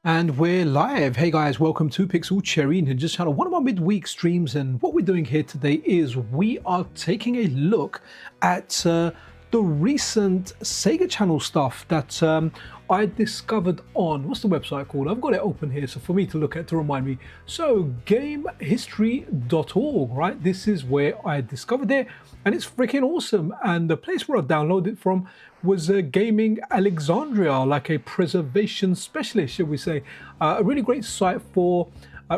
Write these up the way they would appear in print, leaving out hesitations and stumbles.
And we're live. Hey guys, welcome to PixelFX Ninja Channel, one of my midweek streams. And what we're doing here today is we are taking a look at the recent Sega Channel stuff that I discovered on, what's the website called? I've got it open here, so for me to look at to remind me. So gamehistory.org, right? This is where I discovered it, and it's freaking awesome. And the place where I downloaded it from was Gaming Alexandria, like a preservation specialist, shall we say. A really great site for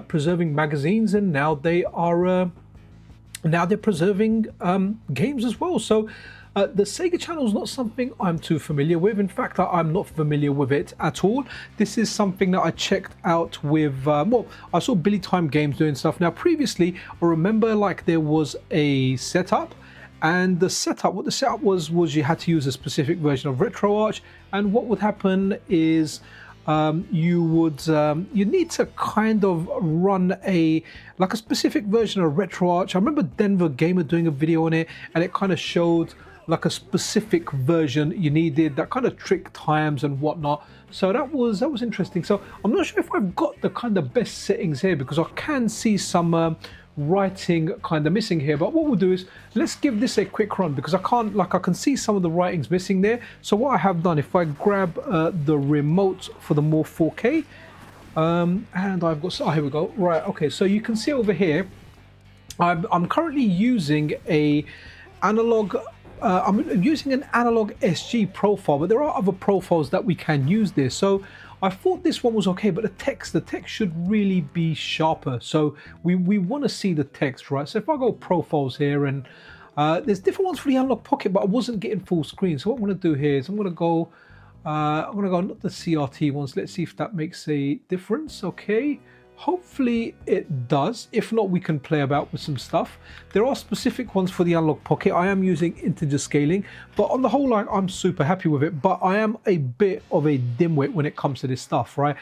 preserving magazines, and now they are they're preserving games as well. So the Sega Channel is not something I'm too familiar with. In fact, I'm not familiar with it at all. This is something that I checked out with, well, I saw Billy Time Games doing stuff. Now, previously, I remember like there was a setup, and the setup, what the setup was you had to use a specific version of RetroArch, and what would happen is you need to kind of run a specific version of RetroArch. I remember Denver Gamer doing a video on it, and it kind of showed like a specific version you needed, that kind of trick times and whatnot. So that was interesting. So I'm not sure if I've got the kind of best settings here, because I can see some writing kind of missing here. But what we'll do is let's give this a quick run, because I can see some of the writings missing there. So what I have done, if I grab the remote for the Morph4K, and I've got, oh, here we go. Right, okay, so you can see over here I'm currently using a Analogue. I'm using an Analogue SG profile, but there are other profiles that we can use there. So I thought this one was okay, but the text should really be sharper. So we want to see the text, right? So if I go profiles here, and there's different ones for the Analog Pocket, but I wasn't getting full screen. So what I'm going to do here is I'm going to go not the CRT ones. Let's see if that makes a difference. Okay. Hopefully it does. If not, we can play about with some stuff. There are specific ones for the Analog Pocket. I am using integer scaling, but on the whole, like, I'm super happy with it. But I am a bit of a dimwit when it comes to this stuff, right?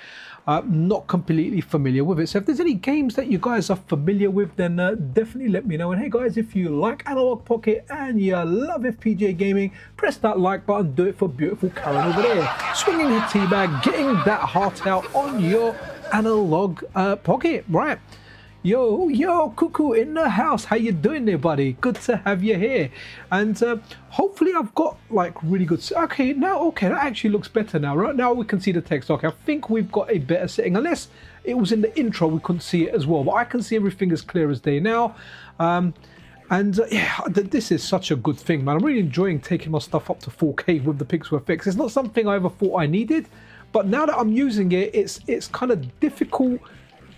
Not completely familiar with it. So if there's any games that you guys are familiar with, then definitely let me know. And hey guys, if you like Analog Pocket and you love FPGA gaming, press that like button. Do it for beautiful Karen over there, swinging her tea bag, getting that heart out on your Analog Pocket, right? Yo, Cuckoo in the house. How you doing there, buddy? Good to have you here. And hopefully I've got like really good. Okay, that actually looks better now. Right now we can see the text. Okay, I think we've got a better setting, unless it was in the intro we couldn't see it as well. But I can see everything as clear as day now. Yeah, this is such a good thing, man. I'm really enjoying taking my stuff up to 4K with the PixelFX. It's not something I ever thought I needed, but now that I'm using it, it's kind of difficult,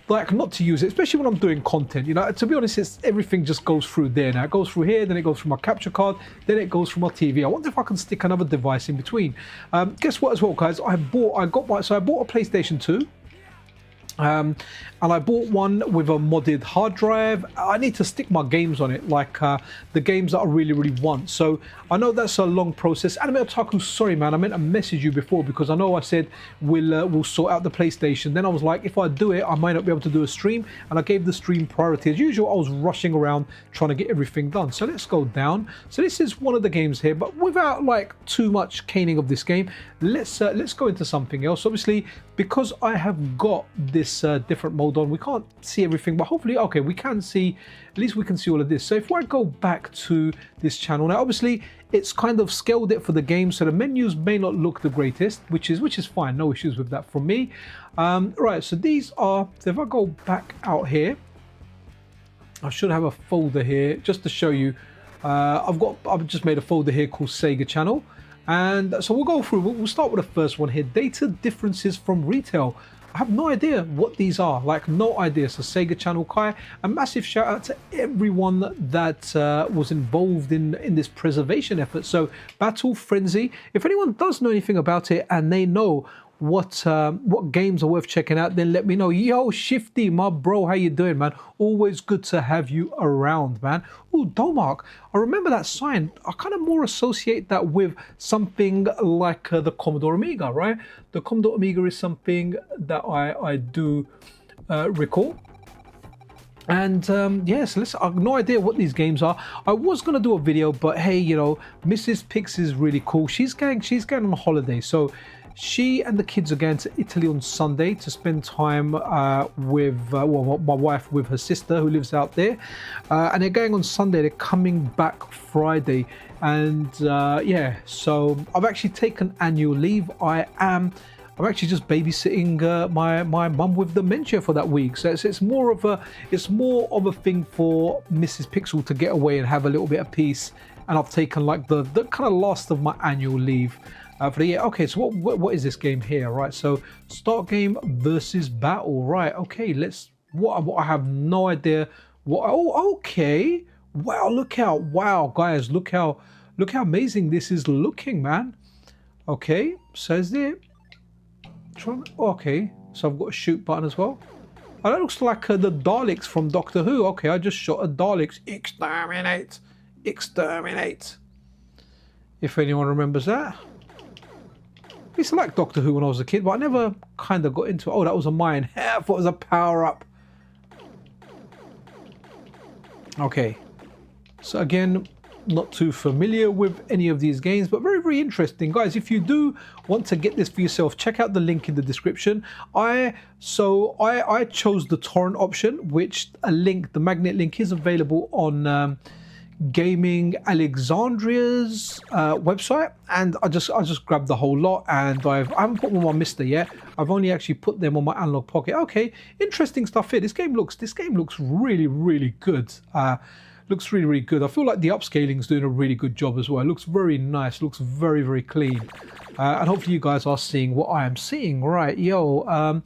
like, not to use it, especially when I'm doing content. You know, to be honest, everything just goes through there now. It goes through here, then it goes through my capture card, then it goes through my TV. I wonder if I can stick another device in between. Guess what as well, guys? I bought a PlayStation 2. And I bought one with a modded hard drive. I need to stick my games on it, like the games that I really want. So I know that's a long process. Anime Otaku, sorry man, I meant to message you before, because I know I said we'll sort out the PlayStation. Then I was like, if I do it, I might not be able to do a stream, and I gave the stream priority. As usual, I was rushing around trying to get everything done. So let's go down. So this is one of the games here, but without like too much caning of this game, let's go into something else. Obviously, because I have got this different mode on, we can't see everything, but hopefully, okay, we can see, at least we can see all of this. So if I go back to this channel now, obviously it's kind of scaled it for the game, so the menus may not look the greatest, which is fine, no issues with that from me. Right, so these are, so if I go back out here, I should have a folder here just to show you. I've just made a folder here called Sega Channel. And so we'll go through, we'll start with the first one here, data differences from retail. I have no idea what these are, like no idea. So Sega Channel Guy, a massive shout out to everyone that was involved in this preservation effort. So Battle Frenzy, if anyone does know anything about it and they know what games are worth checking out, then let me know. Yo, Shifty, my bro, how you doing, man? Always good to have you around, man. Oh, Domark, I remember that sign. I kind of more associate that with something like the Commodore Amiga, right? The Commodore Amiga is something that I do recall. And yes, I have no idea what these games are. I was gonna do a video, but hey, you know, Mrs. Pix is really cool. She's going on holiday, so she and the kids are going to Italy on Sunday to spend time with well, my wife with her sister who lives out there, and they're going on Sunday. They're coming back Friday, and yeah, so I've actually taken annual leave. I'm actually just babysitting my mum with dementia for that week, so it's more of a thing for Mrs. Pixel to get away and have a little bit of peace. And I've taken like the kind of last of my annual leave for the year. Okay, so what is this game here? Right, so start game versus battle. Right, okay, let's. What I have no idea. What? Oh, okay. Wow, wow, guys, look how amazing this is looking, man. Okay, says there. Okay, so I've got a shoot button as well. Oh, that looks like the Daleks from Doctor Who. Okay, I just shot a Daleks. Exterminate, exterminate. If anyone remembers that. I used to like Doctor Who when I was a kid, but I never kind of got into it. Oh, that was a mine. I thought it was a power-up. Okay, so again, not too familiar with any of these games, but very, very interesting. Guys, if you do want to get this for yourself, check out the link in the description. I chose the torrent option, which the magnet link is available on Gaming Alexandria's website, and I just grabbed the whole lot, and I haven't put them on my Mister yet. I've only actually put them on my Analogue Pocket. Okay, interesting stuff here. This game looks really, really good. Looks really, really good. I feel like the upscaling is doing a really good job as well. It looks very nice. Looks very, very clean. And hopefully you guys are seeing what I am seeing. Right, yo.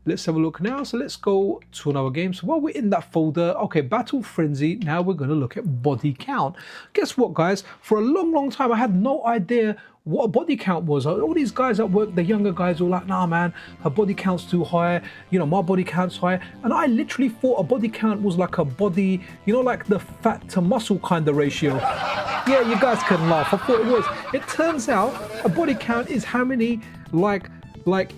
Let's have a look now. So let's go to another game. So while we're in that folder, okay, Battle Frenzy. Now we're going to look at body count. Guess what, guys? For a long, long time, I had no idea what a body count was. All these guys at work, the younger guys, were like, nah, man, her body count's too high. You know, my body count's high. And I literally thought a body count was like a body, you know, like the fat to muscle kind of ratio. Yeah, you guys can laugh. I thought it was. It turns out a body count is how many, like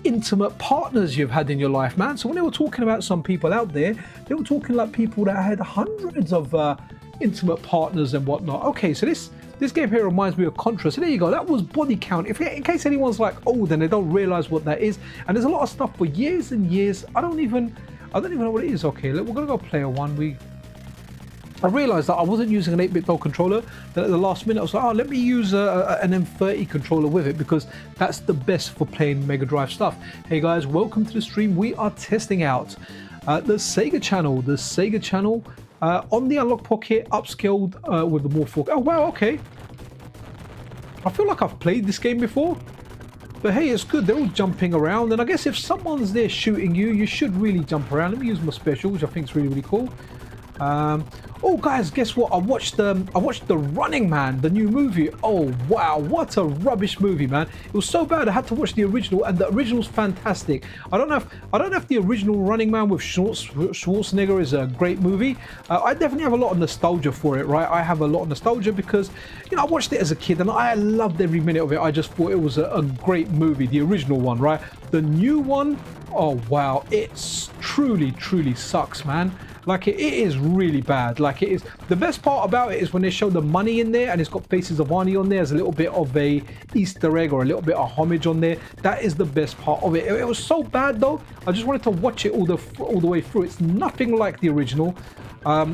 intimate partners you've had in your life, man. So when they were talking about some people out there, they were talking like people that had hundreds of intimate partners and whatnot. Okay, so this game here reminds me of Contra. So there you go. That was body count. In case anyone's like old and they don't realize what that is, and there's a lot of stuff for years and years. I don't even know what it is. Okay, we're gonna go player one. I realized that I wasn't using an 8-bit Dowdle controller. Then at the last minute, I was like, oh, let me use an M30 controller with it, because that's the best for playing Mega Drive stuff. Hey guys, welcome to the stream. We are testing out the Sega Channel, on the Analogue Pocket, upscaled with the Morph4K. Oh wow, okay. I feel like I've played this game before, but hey, it's good. They're all jumping around, and I guess if someone's there shooting you, you should really jump around. Let me use my special, which I think is really, really cool. Oh guys, guess what? I watched the Running Man, the new movie. Oh wow, what a rubbish movie, man. It was so bad I had to watch the original, and the original's fantastic. I don't know if the original Running Man with Schwarzenegger is a great movie. I definitely have a lot of nostalgia for it, right? I have a lot of nostalgia because, you know, I watched it as a kid and I loved every minute of it. I just thought it was a great movie, the original one, right? The new one, oh wow, it's truly, truly sucks, man. Like it is really bad. Like it is. The best part about it is when they show the money in there and it's got faces of Arnie on there as a little bit of a Easter egg or a little bit of homage on there. That is the best part of it. It was so bad though. I just wanted to watch it all the way through. It's nothing like the original.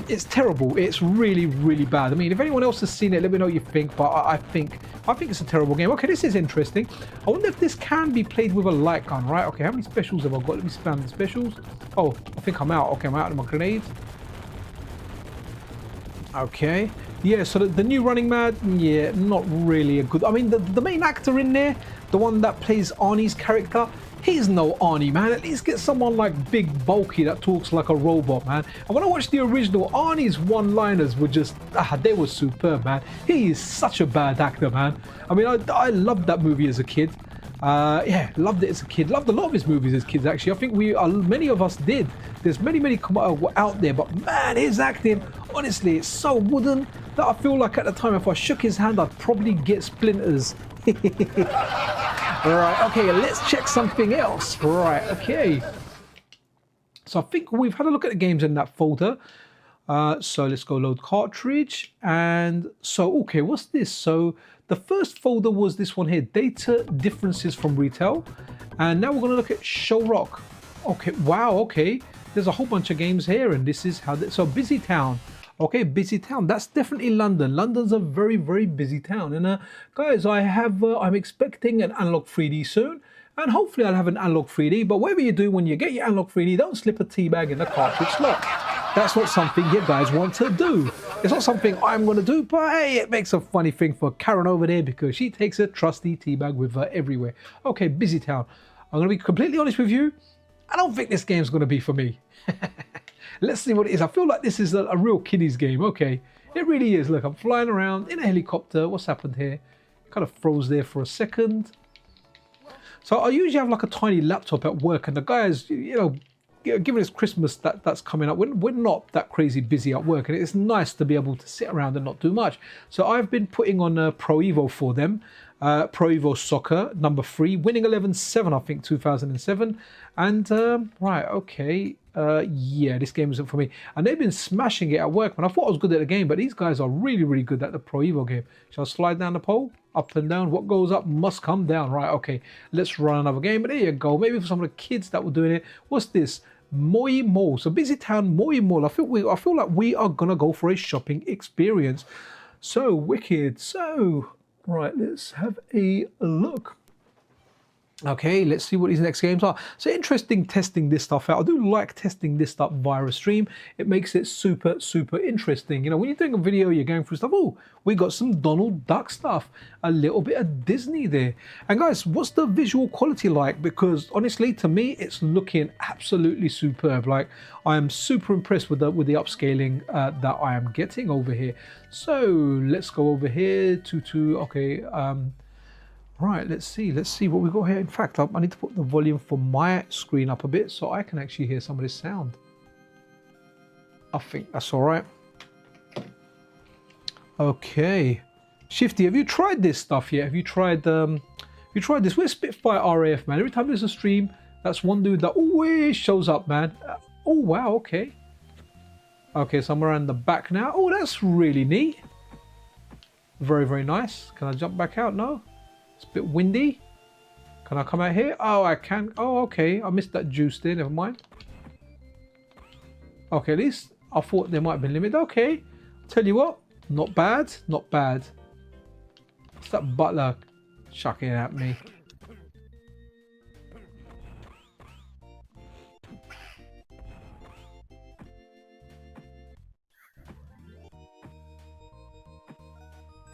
It's terrible. It's really, really bad. I mean, if anyone else has seen it, let me know what you think. But I think it's a terrible game. Okay, this is interesting. I wonder if this can be played with a light gun, right? Okay, how many specials have I got? Let me spam the specials. Oh, I think I'm out. Okay, I'm out of my grenades. Okay. Yeah, so the new Running Man, yeah, not really a good... I mean, the main actor in there, the one that plays Arnie's character, he's no Arnie, man. At least get someone like big, bulky that talks like a robot, man. And when I watched the original, Arnie's one-liners were just... they were superb, man. He is such a bad actor, man. I mean, I loved that movie as a kid. Yeah, loved it as a kid. Loved a lot of his movies as kids, actually. I think many of us did. There's many out there, but man, his acting, honestly, it's so wooden that I feel like at the time, if I shook his hand, I'd probably get splinters. Right, okay, let's check something else. Right, okay. So I think we've had a look at the games in that folder. So let's go load cartridge. And so, okay, what's this? So the first folder was this one here, data differences from retail. And now we're going to look at Shorrock. Okay, wow, okay. There's a whole bunch of games here, and this is how, so Busy Town. Okay, Busy Town, that's definitely London. London's a very, very busy town. And guys, I'm expecting an Analogue 3D soon. And hopefully I'll have an Analogue 3D, but whatever you do when you get your Analogue 3D, don't slip a tea bag in the cartridge slot. That's not something you guys want to do. It's not something I'm going to do, but hey, it makes a funny thing for Karen over there because she takes a trusty tea bag with her everywhere. Okay, Busy Town. I'm going to be completely honest with you. I don't think this game's going to be for me. Let's see what it is. I feel like this is a real kiddies game. Okay, it really is. Look, I'm flying around in a helicopter. What's happened here? Kind of froze there for a second. So I usually have like a tiny laptop at work, and the guys, you know, given it's Christmas that's coming up, we're not that crazy busy at work, and it's nice to be able to sit around and not do much. So I've been putting on Pro Evo for them, Pro Evo Soccer number 3, winning 11-7, I think 2007, and right, okay, yeah, this game isn't for me. And they've been smashing it at work, man. I thought I was good at the game, but these guys are really, really good at the Pro Evo game. Shall I slide down the pole? Up and down. What goes up must come down. Right, okay. Let's run another game. But there you go. Maybe for some of the kids that were doing it. What's this? Moi Mall. So Busy Town, Moi Mall. I feel like we are gonna go for a shopping experience. So wicked. So right, let's have a look. Okay, let's see what these next games are. So interesting testing this stuff out. I do like testing this stuff via a stream. It makes it super, super interesting. You know, when you're doing a video, you're going through stuff. Oh, we got some Donald Duck stuff. A little bit of Disney there. And guys, what's the visual quality like? Because honestly, to me, it's looking absolutely superb. Like, I am super impressed with the upscaling that I am getting over here. So let's go over here to okay. Right, let's see what we got here. In fact, I need to put the volume for my screen up a bit so I can actually hear some of this sound. I think that's all right. Okay, Shifty, have you tried this stuff yet? Have you tried this? Where's Spitfire RAF, man? Every time there's a stream, that's one dude that always shows up, man. Oh wow, okay. Okay, so I'm around the back now. Oh, that's really neat. Very, very nice. Can I jump back out? No. It's a bit windy. Can I come out here? Oh, I can. Oh, okay. I missed that juice there. Never mind. Okay, at least I thought there might have been limit. Okay. Tell you what. Not bad. Not bad. What's that butler chucking at me?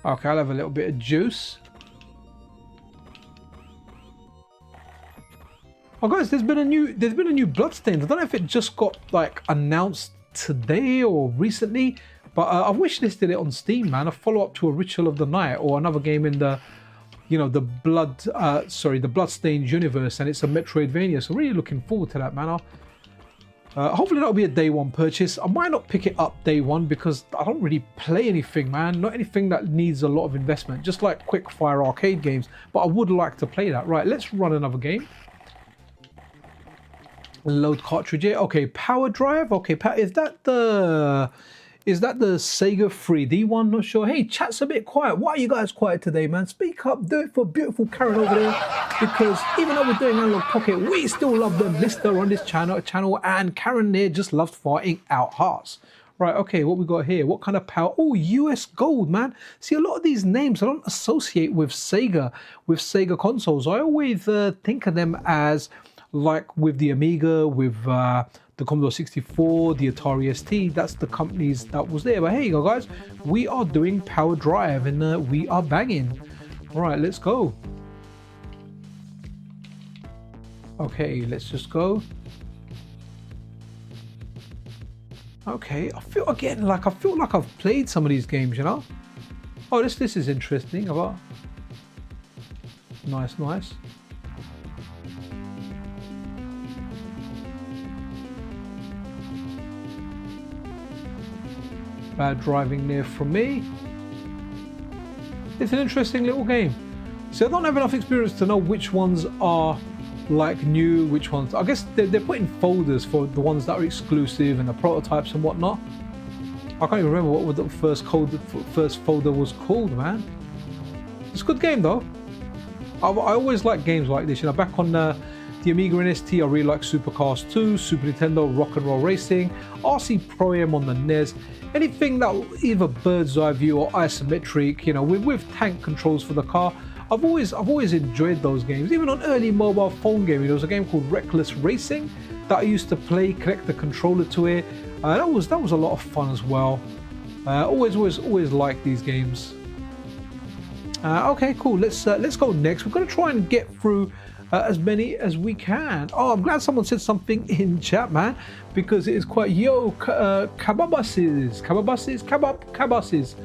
Okay, I'll have a little bit of juice. Oh guys, there's been a new Bloodstained. I don't know if it just got like announced today or recently, but I've wishlisted it on Steam, man. A follow-up to A Ritual of the Night, or another game in the, you know, the Bloodstained universe, and it's a Metroidvania. So really looking forward to that, man. Hopefully that'll be a day one purchase. I might not pick it up day one because I don't really play anything, man. Not anything that needs a lot of investment, just like quick fire arcade games. But I would like to play that. Right, let's run another game. Load cartridge here. Okay, power drive. Okay, is that the Sega 3D one? Not sure. Hey, chat's a bit quiet. Why are you guys quiet today, man? Speak up. Do it for beautiful Karen over there. Because even though we're doing Analog Pocket, we still love the listener on this channel, and Karen there just loves farting out hearts. Right, okay, what we got here? What kind of power? Oh, US Gold, man. See, a lot of these names I don't associate with Sega consoles. I always think of them as like with the Amiga, with the Commodore 64, the Atari ST. That's the companies that was there. But here you go, guys. We are doing power drive, and we are banging. All right, let's go. Okay, let's just go. Okay, I feel like I've played some of these games, you know. Oh, this is interesting. Nice. Bad driving there from me. It's an interesting little game. So I don't have enough experience to know which ones are like new, which ones. I guess they're putting folders for the ones that are exclusive and the prototypes and whatnot. I can't even remember what the first folder was called, man. It's a good game though. I always like games like this. You know, back on the Amiga and ST, I really like Supercars 2, Super Nintendo, Rock and Roll Racing, RC Pro-Am on the NES. Anything that either bird's eye view or isometric, you know, with tank controls for the car. I've always enjoyed those games. Even on early mobile phone gaming, there was a game called Reckless Racing that I used to play, connect the controller to it. That was a lot of fun as well. Always like these games. Okay, cool. Let's go next. We're gonna try and get through as many as we can. Oh, I'm glad someone said something in chat, man, because it is quite kababuses.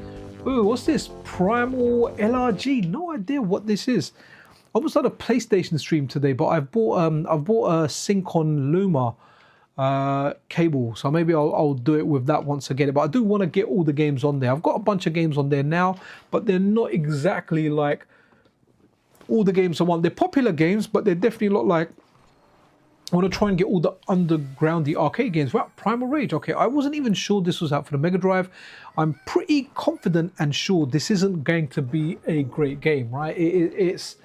Ooh, what's this? Primal LRG? No idea what this is. I almost had a PlayStation stream today, but I've bought a Sync-on Luma cable, so maybe I'll do it with that once I get it. But I do want to get all the games on there. I've got a bunch of games on there now, but they're not exactly like all the games I want. They're popular games, but they're definitely not like, I want to try and get all the undergroundy arcade games. Wow, Primal Rage. Okay, I wasn't even sure this was out for the Mega Drive. I'm pretty confident and sure this isn't going to be a great game, right? It's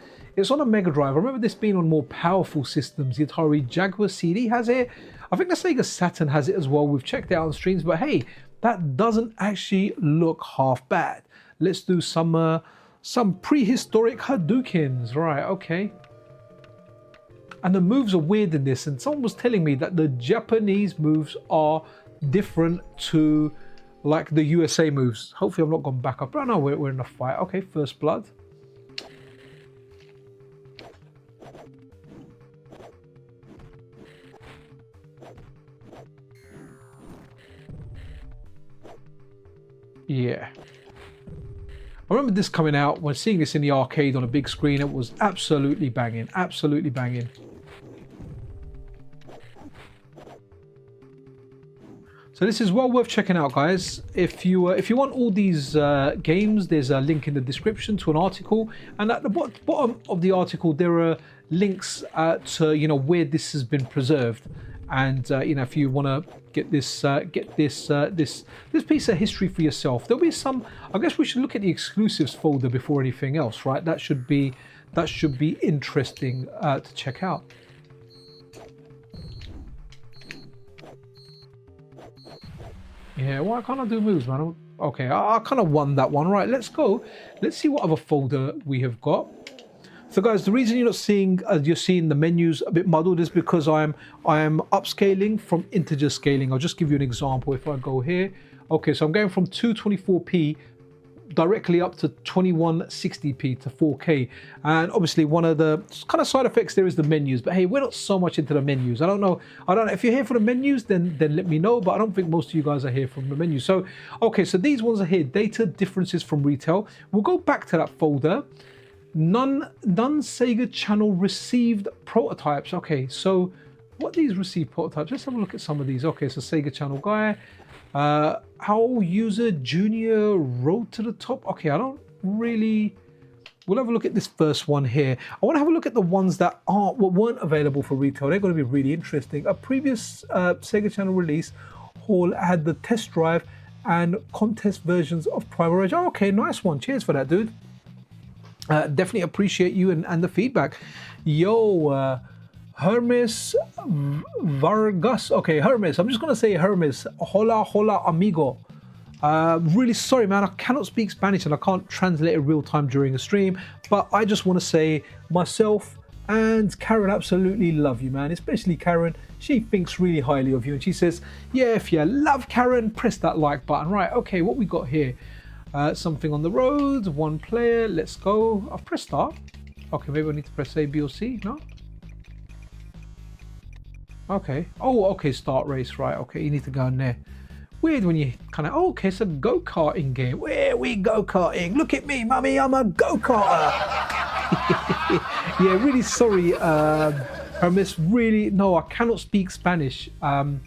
on a Mega Drive. I remember this being on more powerful systems. The Atari Jaguar CD has it. I think the Sega Saturn has it as well. We've checked it out on streams, but hey, that doesn't actually look half bad. Let's do some prehistoric Hadoukens. Right, okay. And the moves are weird in this, and someone was telling me that the Japanese moves are different to like the USA moves. Hopefully I've not gone back up. Right now we're in a fight. Okay, First Blood. Yeah. I remember this coming out, when seeing this in the arcade on a big screen, it was absolutely banging, absolutely banging. So this is well worth checking out, guys. If you want all these games, there's a link in the description to an article, and at the bottom of the article there are links to, you know, where this has been preserved, and you know, if you want to get this piece of history for yourself, there'll be some. I guess we should look at the exclusives folder before anything else, right? That should be interesting to check out. Yeah, why can't I do moves, man? Okay, I kind of won that one. Right, let's go. Let's see what other folder we have got. So guys, the reason you're seeing the menus a bit muddled is because I am upscaling from integer scaling. I'll just give you an example. If I go here, okay, so I'm going from 224p directly up to 2160p to 4K, and obviously one of the kind of side effects there is the menus, but hey, we're not so much into the menus. I don't know if you're here for the menus, then let me know, but I don't think most of you guys are here from the menus. So okay, so these ones are here, data differences from retail. We'll go back to that folder. None Sega Channel received prototypes. Okay, so what these received prototypes, let's have a look at some of these. Okay, so Sega Channel Guy, how user junior road to the top. Okay, I don't really. We'll have a look at this first one here. I want to have a look at the ones that weren't available for retail. They're going to be really interesting. A previous Sega Channel release hall had the test drive and contest versions of Primal Rage. Oh, okay, nice one. Cheers for that, dude. Definitely appreciate you and the feedback. Yo, Hermes Vargas. Okay, Hermes. I'm just going to say Hermes. Hola, hola, amigo. Really sorry, man. I cannot speak Spanish and I can't translate it real time during a stream. But I just want to say myself and Karen absolutely love you, man. Especially Karen. She thinks really highly of you. And she says, yeah, if you love Karen, press that like button. Right, okay, what we got here? Something on the road, one player, let's go. I've pressed start. Okay, maybe I need to press A, B or C, no? Okay, oh, okay, start race, right, okay, you need to go in there. Weird when you kind of, oh, okay, it's a go-karting game. Where we go-karting? Look at me, mummy, I'm a go-karter. Yeah, really sorry, Hermes, really, no, I cannot speak Spanish. Someone,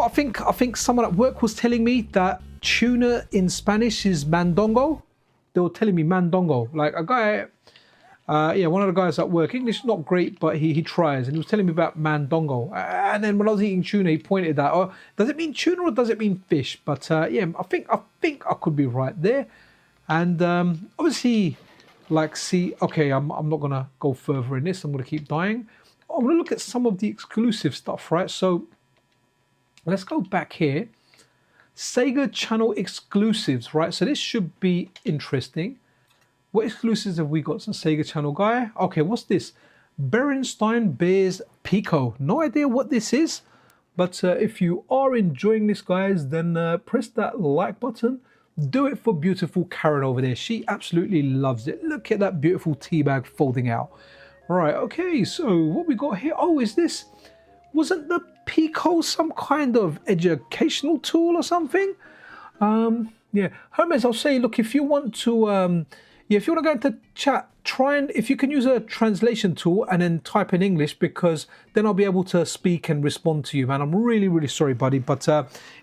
I think someone at work was telling me that tuna in Spanish is mandongo. They were telling me mandongo. Like a guy Yeah, one of the guys at work, English is not great, but he tries. And he was telling me about mandongo. And then when I was eating tuna, he pointed out, oh, does it mean tuna or does it mean fish? But yeah, I think I could be right there. And obviously, like, see, okay, I'm not going to go further in this. I'm going to keep dying. I'm going to look at some of the exclusive stuff, right? So let's go back here. Sega Channel exclusives, right? So this should be interesting. What exclusives have we got? Some Sega Channel Guy. Okay, what's this? Berenstein Bears Pico. No idea what this is. But if you are enjoying this, guys, then press that like button. Do it for beautiful Karen over there. She absolutely loves it. Look at that beautiful tea bag folding out. Right, okay, so what we got here? Oh, is this... Wasn't the Pico some kind of educational tool or something? Yeah, Hermes, I'll say, look, if you want to... Yeah, if you want to go into chat, try and, if you can use a translation tool and then type in English, because then I'll be able to speak and respond to you, man. I'm really, really sorry, buddy. But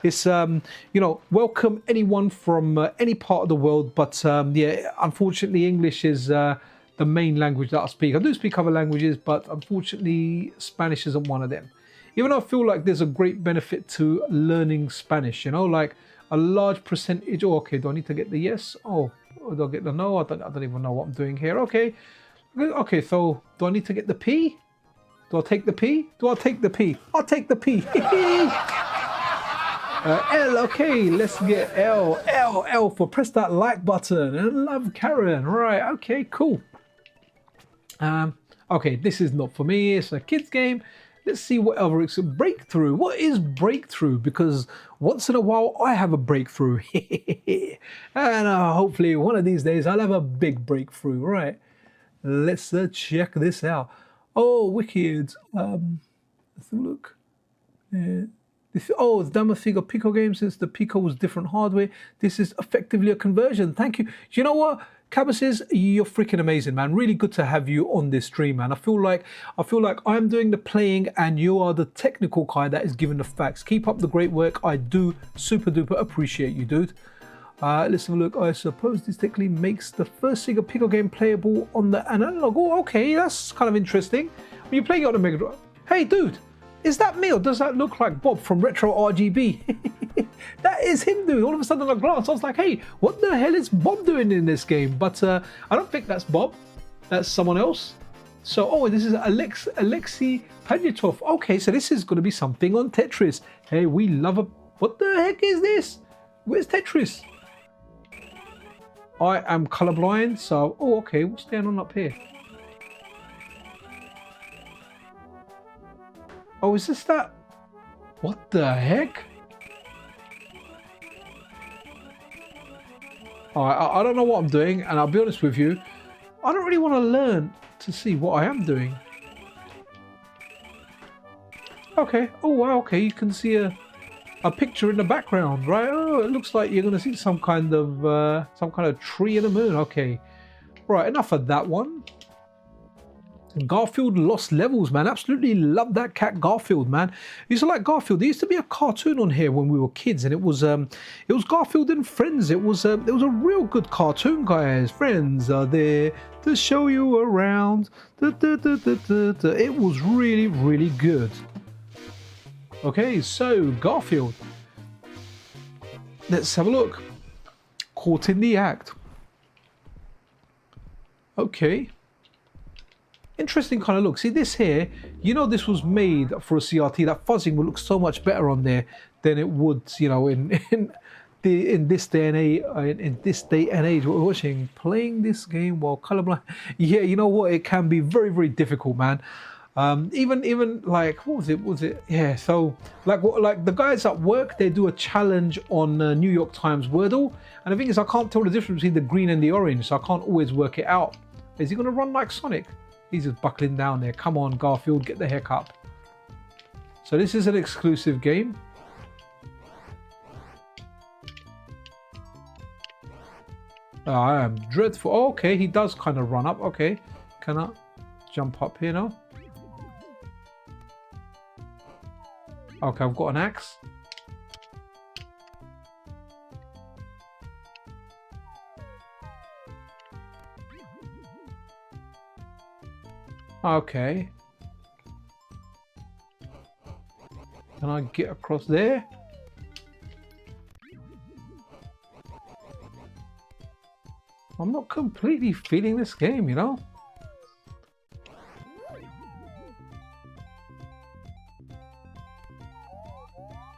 it's, you know, welcome anyone from any part of the world. But yeah, unfortunately, English is the main language that I speak. I do speak other languages, but unfortunately, Spanish isn't one of them. Even though I feel like there's a great benefit to learning Spanish, you know, like a large percentage. Oh, okay, do I need to get the yes? Oh, do I get the no? I don't even know what I'm doing here. Okay. Okay, so do I need to get the P? Do I take the P? Do I take the P? I'll take the P. L, okay, let's get L. L for press that like button. And love Karen. Right, okay, cool. Okay, this is not for me. It's a kid's game. Let's see what other it's a breakthrough. What is breakthrough? Because once in a while I have a breakthrough. And hopefully one of these days I'll have a big breakthrough. Right. Let's check this out. Oh, wicked. Let's have a look. Yeah. Oh, it's Damasiga Pico game. Since the Pico was different hardware, this is effectively a conversion. Thank you. Do you know what? Cabba says, you're freaking amazing, man. Really good to have you on this stream, man. I feel like I'm doing the playing and you are the technical guy that is giving the facts. Keep up the great work. I do super duper appreciate you, dude. Let's have a look. I suppose this technically makes the first Sega Pico game playable on the Analogue. Oh, okay, that's kind of interesting. When you're playing it on the Mega Drive. Hey, dude, is that me or does that look like Bob from Retro RGB? That is him, dude. All of a sudden I glanced, I was like, hey, what the hell is Bob doing in this game? But I don't think that's Bob. That's someone else. So, oh, this is Alexei Pagetov. Okay, so this is going to be something on Tetris. Hey, we love a... What the heck is this? Where's Tetris? I am colorblind, so... Oh, okay, what's going on up here? Oh, is this that? What the heck? I don't know what I'm doing, and I'll be honest with you, I don't really want to learn to see what I am doing. Okay. Oh wow. Okay, you can see a picture in the background, right? Oh, it looks like you're going to see some kind of tree in the moon. Okay. Right. Enough of that one. Garfield Lost Levels, man. Absolutely love that cat Garfield, man. I used to like Garfield. There used to be a cartoon on here when we were kids, and it was Garfield and Friends. It was a real good cartoon, guys. Friends are there to show you around. It was really, really good. Okay, so Garfield. Let's have a look. Caught in the act. Okay. Interesting kind of look. See this here, you know, this was made for a CRT. That fuzzing would look so much better on there than it would, you know, in this day and age. What we're watching, playing this game while colorblind. Yeah, you know what? It can be very, very difficult, man. Even like what was it? Yeah. So like the guys at work, they do a challenge on New York Times Wordle, and the thing is, I can't tell the difference between the green and the orange, so I can't always work it out. Is he gonna run like Sonic? He's just buckling down there. Come on, Garfield, get the heck up. So this is an exclusive game. I am dreadful. Oh, okay, he does kind of run up. Okay, can I jump up here now? Okay, I've got an axe. Okay. Can I get across there? I'm not completely feeling this game, you know?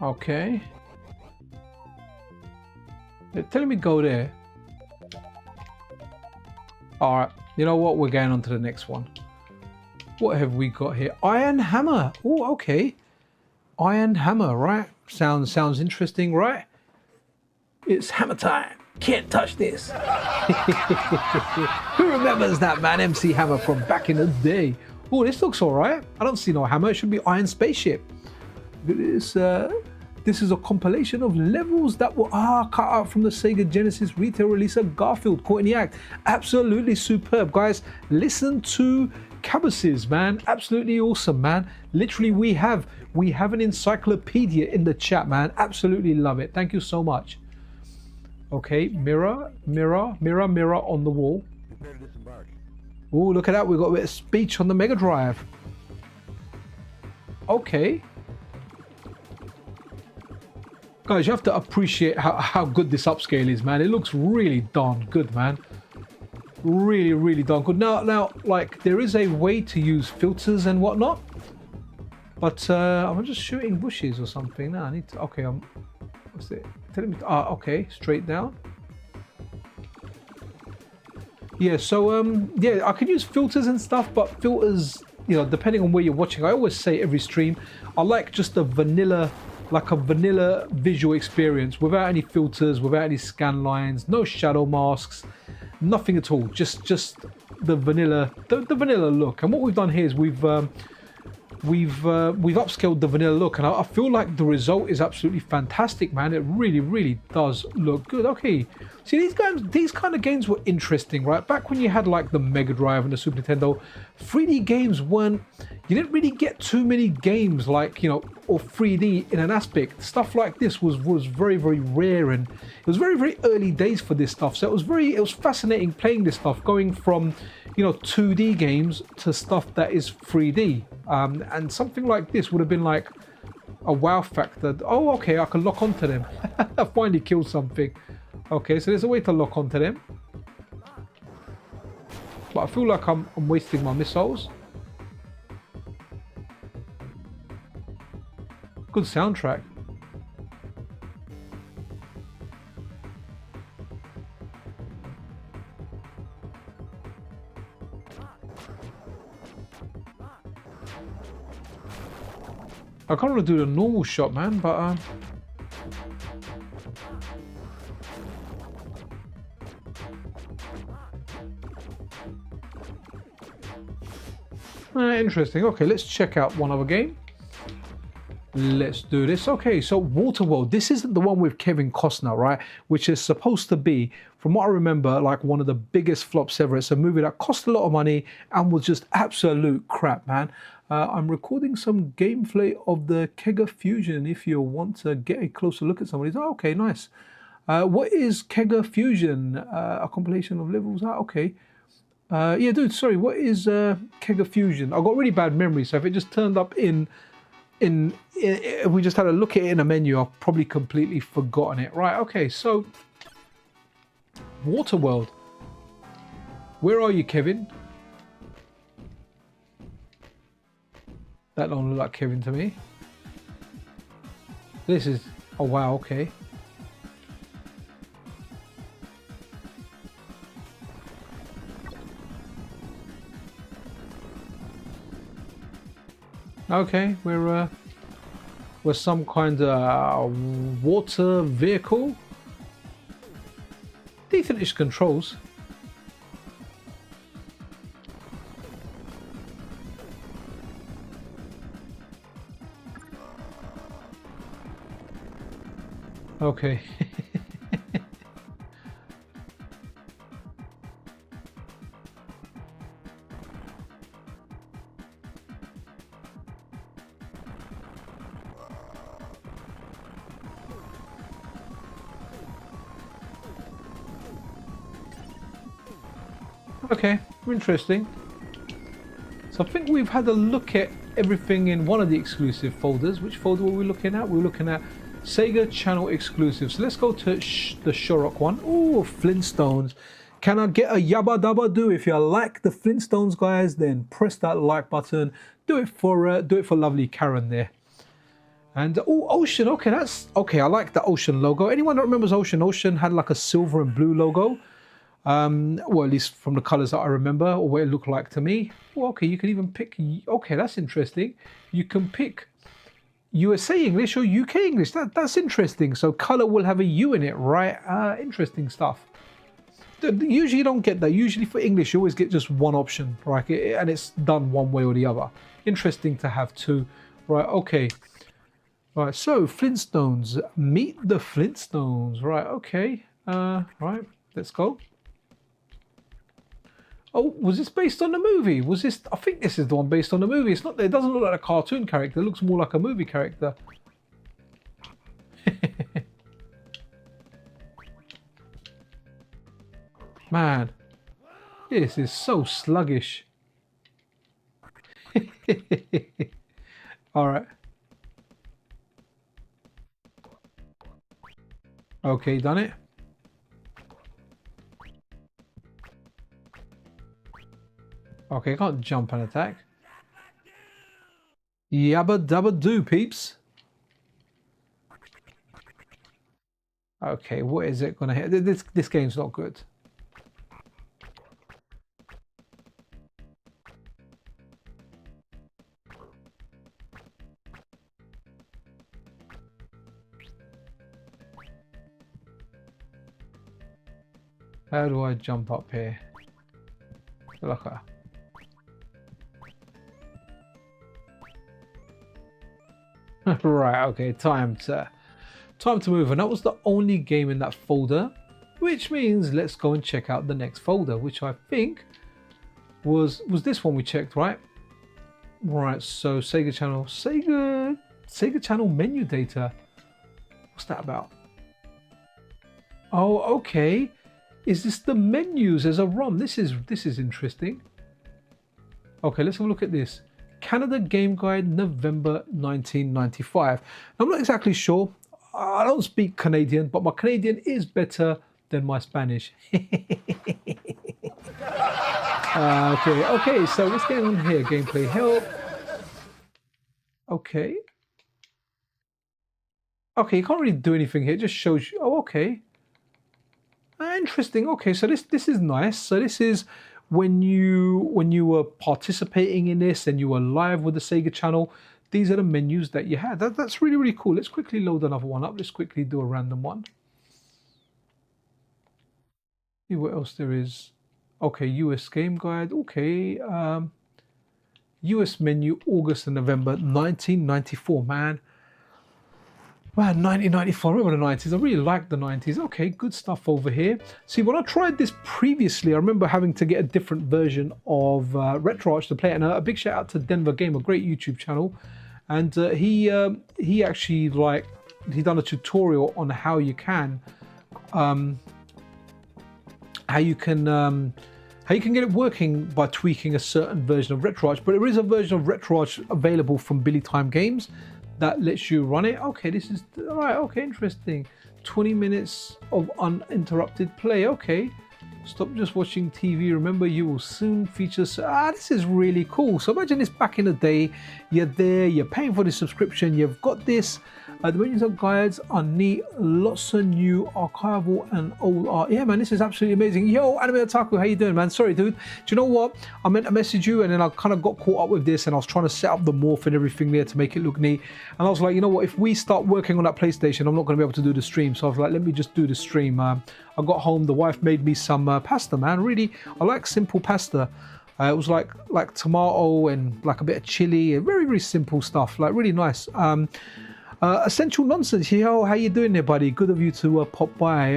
Okay. They're telling me go there. Alright, you know what? We're going on to the next one. What have we got here? Iron Hammer. Oh, okay. Iron Hammer, right? Sounds interesting, right? It's hammer time. Can't touch this. Who remembers that, man? MC Hammer from back in the day. Oh, this looks all right. I don't see no hammer. It should be Iron Spaceship. This is a compilation of levels that were cut out from the Sega Genesis retail release of Garfield, caught in the act. Absolutely superb, guys. Listen to Cabas's, man. Absolutely awesome, man. Literally, we have an encyclopedia in the chat, man. Absolutely love it. Thank you so much. Okay, mirror, mirror, mirror, mirror on the wall. Oh, look at that. We've got a bit of speech on the Mega Drive. Okay. Guys, you have to appreciate how good this upscale is, man. It looks really darn good, man. Really, really darn good. Now, like, there is a way to use filters and whatnot. But I'm just shooting bushes or something. No, I need to... Okay, what's it? Telling me... okay, straight down. Yeah, so, yeah, I could use filters and stuff, but filters, you know, depending on where you're watching, I always say every stream, I like just a vanilla... like a vanilla visual experience without any filters, without any scan lines, no shadow masks, nothing at all. Just the vanilla, the vanilla look. And what we've done here is we've upscaled the vanilla look, and I feel like the result is absolutely fantastic, man. It really, really does look good. Okay, see, these kind of games were interesting, right? Back when you had like the Mega Drive and the Super Nintendo, 3D games you didn't really get too many games like, you know, or 3D in an aspect. Stuff like this was very, very rare, and it was very, very early days for this stuff. So it was fascinating playing this stuff, going from, you know, 2D games to stuff that is 3D. And something like this would have been like a wow factor. Oh, okay, I can lock onto them. I finally killed something. Okay, so there's a way to lock onto them. But I feel like I'm wasting my missiles. Good soundtrack. I can't really do the normal shot, man, but interesting. Okay, let's check out one other game. Let's do this. Okay, so Waterworld. This isn't the one with Kevin Costner, right? Which is supposed to be, from what I remember, like one of the biggest flops ever. It's a movie that cost a lot of money and was just absolute crap, man. I'm recording some gameplay of the Kega Fusion if you want to get a closer look at some of these. Oh, okay, nice. What is Kega Fusion? A compilation of levels? Okay. Yeah, dude, sorry. What is Kega Fusion? I've got really bad memory, so if it just turned up if we just had a look at it in a menu, I've probably completely forgotten it. Right, okay, so Waterworld. Where are you, Kevin? That don't look like Kevin to me. This is... oh, wow, okay. Okay, we're some kind of water vehicle. Decentish controls. Okay. Okay, interesting. So I think we've had a look at everything in one of the exclusive folders. Which folder were we looking at? We were looking at Sega Channel exclusive. So let's go to the Shorrock one. Oh, Flintstones. Can I get a yabba dabba do? If you like the Flintstones, guys, then press that like button. Do it for lovely Karen there. And oh, Ocean. Okay, that's okay. I like the Ocean logo. Anyone that remembers Ocean? Ocean had like a silver and blue logo. Well, at least from the colors that I remember, or what it looked like to me. Well, okay, you can even pick. Okay, that's interesting. You can pick USA English or UK English. That's interesting. So color will have a U in it, right? Interesting stuff. Usually you don't get that. Usually for English, you always get just one option, right? And it's done one way or the other. Interesting to have two, right? Okay. Right, so Flintstones, meet the Flintstones, right? Okay, right, let's go. Oh, was this based on the movie? Was this? I think this is the one based on the movie. It's not. It doesn't look like a cartoon character. It looks more like a movie character. Man, this is so sluggish. All right. Okay, done it. Okay, can't jump and attack. Yabba dabba do, peeps. Okay, what is it gonna hit? This game's not good. How do I jump up here? Look at her. Right, okay, time to move. And that was the only game in that folder, which means let's go and check out the next folder, which I think was this one we checked, right? Right, so Sega Channel menu data. What's that about? Oh, okay. Is this the menus as a ROM? This is interesting. Okay, let's have a look at this. Canada Game Guide, November 1995. I'm not exactly sure. I don't speak Canadian, but my Canadian is better than my Spanish. Okay, so what's going on here? Gameplay help. Okay. Okay, you can't really do anything here. It just shows you. Oh, okay. Interesting. Okay, so this is nice. So this is when you were participating in this and you were live with the Sega Channel. These are the menus that you had. That's really, really cool. Let's quickly load another one up. Let's quickly do a random one. See what else there is. Okay, US Game Guide. Okay, US menu, August and November 1994. Man, 1994, I remember the 90s. I really liked the 90s. Okay, good stuff over here. See, when I tried this previously, I remember having to get a different version of RetroArch to play it. And a big shout out to Denver Game, a great YouTube channel. And he actually, like, he done a tutorial on how you can get it working by tweaking a certain version of RetroArch. But there is a version of RetroArch available from Billy Time Games that lets you run it. Okay, this is all right. Okay, interesting. 20 minutes of uninterrupted play. Okay, stop just watching TV. Remember, you will soon feature. This is really cool. So imagine this back in the day. You're there, you're paying for the subscription, you've got this. The menus and guides are neat, lots of new archival and old art. Yeah, man, this is absolutely amazing. Yo, Anime Otaku, how you doing, man? Sorry, dude. Do you know what? I meant to message you and then I kind of got caught up with this and I was trying to set up the morph and everything there to make it look neat. And I was like, you know what? If we start working on that PlayStation, I'm not going to be able to do the stream. So I was like, let me just do the stream. I got home, the wife made me some pasta, man. Really, I like simple pasta. It was like tomato and like a bit of chili, very, very simple stuff, like really nice. EssentialNonsense, yo, how you doing there, buddy? Good of you to pop by.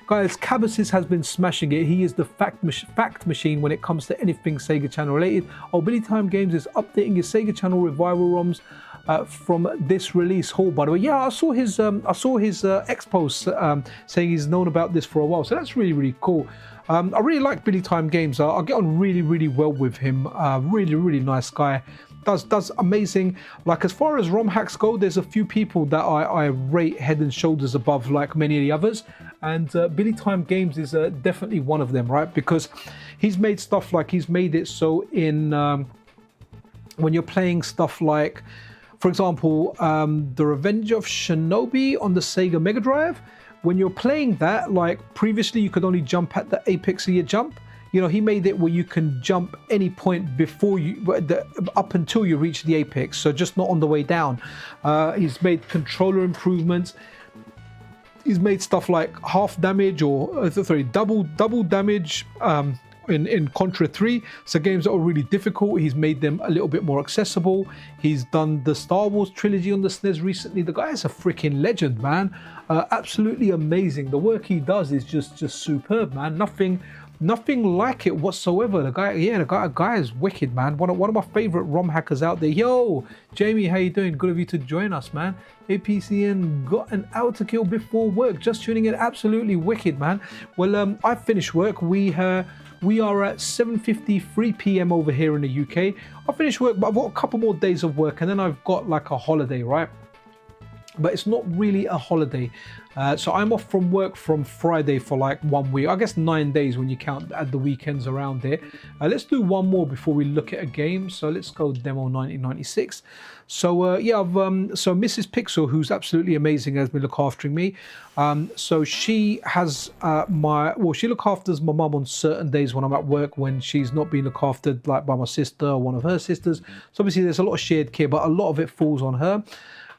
Guys, Cabasis has been smashing it. He is the fact machine when it comes to anything Sega Channel related. Billy Time Games is updating his Sega Channel revival ROMs from this release haul, by the way. Yeah, I saw his X post saying he's known about this for a while, so that's really, really cool. I really like Billy Time Games. I get on really well with him. Really nice guy. Does amazing. Like, as far as ROM hacks go, there's a few people that I rate head and shoulders above, like many of the others, and Billy Time Games is definitely one of them, right? Because he's made stuff like, he's made it so in when you're playing stuff like, for example, The Revenge of Shinobi on the Sega Mega Drive, when you're playing that, like previously you could only jump at the apex of your jump. You know, he made it where you can jump any point before you, up until you reach the apex, so just not on the way down. He's made controller improvements. He's made stuff like half damage, or double damage in Contra 3. So games that are really difficult, he's made them a little bit more accessible. He's done the Star Wars trilogy on the SNES recently. The guy is a freaking legend, man. Absolutely amazing. The work he does is just superb, man. Nothing like it whatsoever. The guy is wicked, man. One of my favorite ROM hackers out there. Yo, Jamie, how you doing? Good of you to join us, man. Hey, PCN got an hour to kill before work. Just tuning in. Absolutely wicked, man. Well, I finished work. We are at 7:53 p.m. over here in the UK. I finished work, but I've got a couple more days of work, and then I've got like a holiday, right? But it's not really a holiday. So I'm off from work from Friday for like 1 week. I guess 9 days when you count add the weekends around there. Let's do one more before we look at a game. So let's go demo 1996. So yeah, so Mrs. Pixel, who's absolutely amazing, has been looking after me. So she has she looks after my mum on certain days when I'm at work, when she's not being looked after like by my sister or one of her sisters. So obviously there's a lot of shared care, but a lot of it falls on her.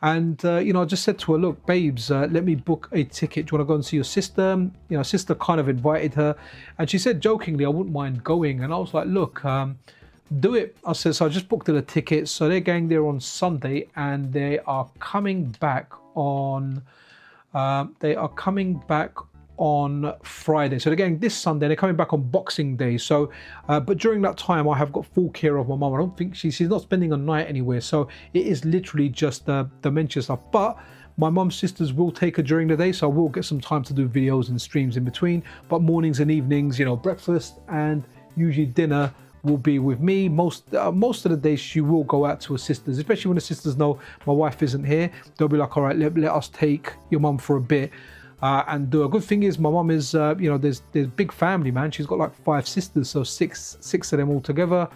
And, you know, I just said to her, look, babes, let me book a ticket. Do you want to go and see your sister? You know, sister kind of invited her. And she said jokingly, I wouldn't mind going. And I was like, look, do it. I said, so I just booked her the tickets. So they're going there on Sunday, and they are coming back on, Friday. So they're going this Sunday. They're coming back on Boxing Day. So, but during that time, I have got full care of my mum. I don't think she's not spending a night anywhere. So it is literally just dementia stuff. But my mum's sisters will take her during the day, so I will get some time to do videos and streams in between. But mornings and evenings, you know, breakfast and usually dinner will be with me. Most of the days she will go out to her sisters, especially when the sisters know my wife isn't here. They'll be like, all right, let us take your mum for a bit. And the good thing is my mum is, you know, there's big family, man. She's got like 5 sisters, so six of them all together.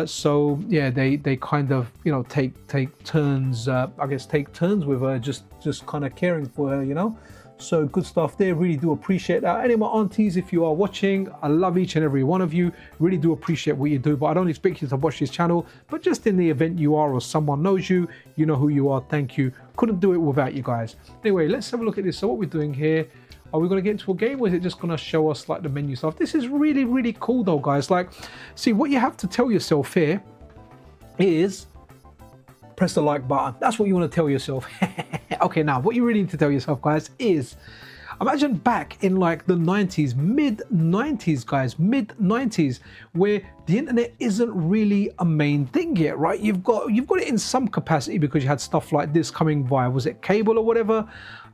So yeah, they kind of, you know, take turns, I guess take turns with her, just kind of caring for her, you know. So good stuff there. Really do appreciate that. Any of my aunties, if you are watching, I love each and every one of you. Really do appreciate what you do, but I don't expect you to watch this channel. But just in the event you are, or someone knows you, you know who you are. Thank you. Couldn't do it without you guys. Anyway, let's have a look at this. So what we're doing here, are we going to get into a game, or is it just going to show us like the menu stuff? This is really cool though, guys. Like, see, what you have to tell yourself here is press the like button. That's what you want to tell yourself. Okay, now what you really need to tell yourself, guys, is imagine back in like the 90s, mid-90s, guys, mid-90s, where the internet isn't really a main thing yet, right? You've got it in some capacity because you had stuff like this coming via, was it cable or whatever?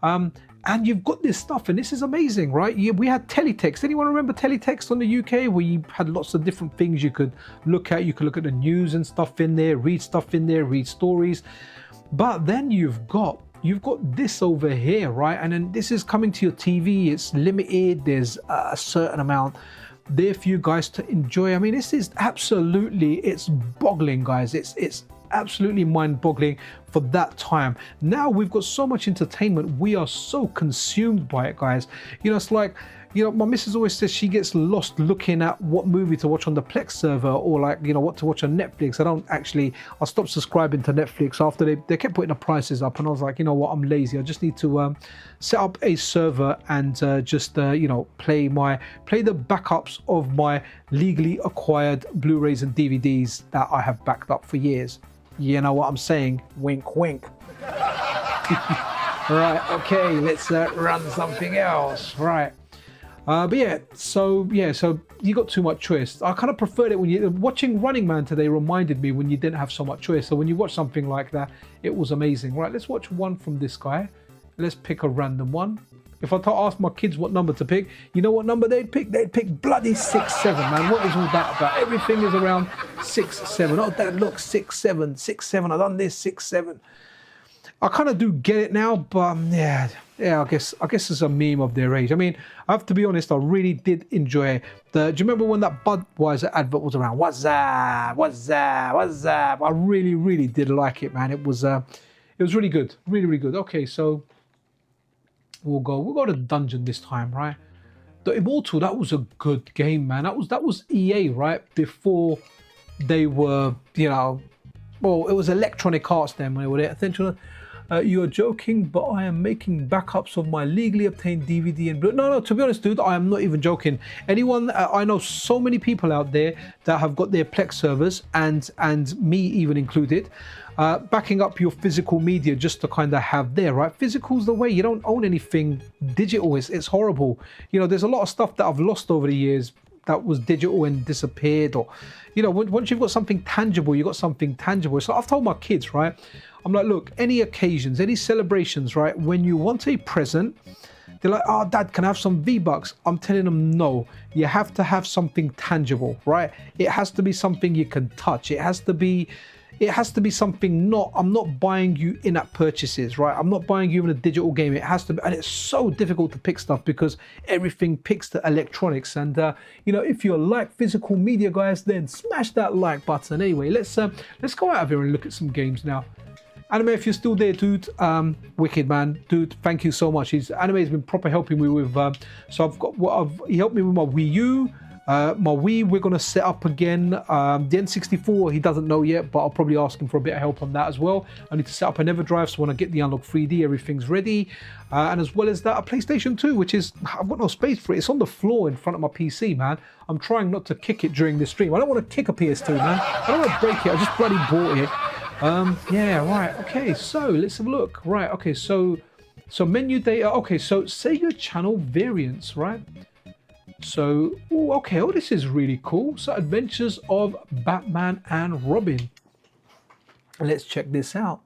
And you've got this stuff, and this is amazing, right? We had teletext. Anyone remember teletext on the UK, where you had lots of different things you could look at? You could look at the news and stuff in there, read stuff in there, read stories. But then you've got this over here, right? And then this is coming to your TV. It's limited. There's a certain amount there for you guys to enjoy. I mean, this is absolutely, it's boggling, guys. It's absolutely mind-boggling for that time. Now we've got so much entertainment, we are so consumed by it, guys. You know, it's like, you know, my missus always says she gets lost looking at what movie to watch on the Plex server, or like, you know, what to watch on Netflix. I stopped subscribing to Netflix after they kept putting the prices up, and I was like, you know what, I'm lazy. I just need to set up a server and you know, play the backups of my legally acquired Blu-rays and DVDs that I have backed up for years. You know what I'm saying? Wink, wink. Right, okay, let's run something else. Right. But yeah, so you got too much choice. I kind of preferred it when you watching Running Man today. Reminded me when you didn't have so much choice. So when you watch something like that, it was amazing. Right, let's watch one from this guy. Let's pick a random one. if I ask my kids what number to pick, you know what number they'd pick? They'd pick bloody 6, 7, man. What is all that about? Everything is around 6, 7. Oh, Dad, look, 6, 7, 6, 7. I've done this, 6, 7. I kind of do get it now, but yeah, I guess it's a meme of their age. I mean, I have to be honest, I really did enjoy do you remember when that Budweiser advert was around? What's that? What's that? What's that? I really did like it, man. It was really good, really good. Okay, so we'll go to dungeon this time, right? The Immortal, that was a good game, man. That was EA, right? Before they were, you know, well, it was Electronic Arts then when they were there. Essential. You're joking, but I am making backups of my legally obtained DVD and Blu-ray. No, to be honest, dude, I am not even joking. Anyone, I know so many people out there that have got their Plex servers, and me even included, backing up your physical media just to kind of have there, right? Physical's the way. You don't own anything digital. It's horrible. You know, there's a lot of stuff that I've lost over the years that was digital and disappeared, or, you know, once you've got something tangible, you've got something tangible. So I've told my kids, right? I'm like, look, any occasions, any celebrations, right? When you want a present, they're like, oh, Dad, can I have some V-Bucks? I'm telling them, no, you have to have something tangible, right? It has to be something you can touch. It has to be something I'm not buying you in-app purchases, right? I'm not buying you in a digital game. It has to be, and it's so difficult to pick stuff because everything picks the electronics. And, you know, if you like physical media, guys, then smash that like button. Anyway, let's go out of here and look at some games now. Anime, if you're still there, dude, wicked, man. Dude, thank you so much. Anime has been proper helping me with, so he helped me with my Wii U. My Wii, we're going to set up again. The N64, he doesn't know yet, but I'll probably ask him for a bit of help on that as well. I need to set up an EverDrive, so when I get the Unlock 3D, everything's ready. And as well as that, a PlayStation 2, which is, I've got no space for it. It's on the floor in front of my PC, man. I'm trying not to kick it during the stream. I don't want to kick a PS2, man. I don't want to break it. I just bloody bought it. Yeah, right. Okay, so let's have a look. Right, okay, so menu data. Okay, so Sega Channel variants, right? So, okay, this is really cool. So, Adventures of Batman and Robin. Let's check this out.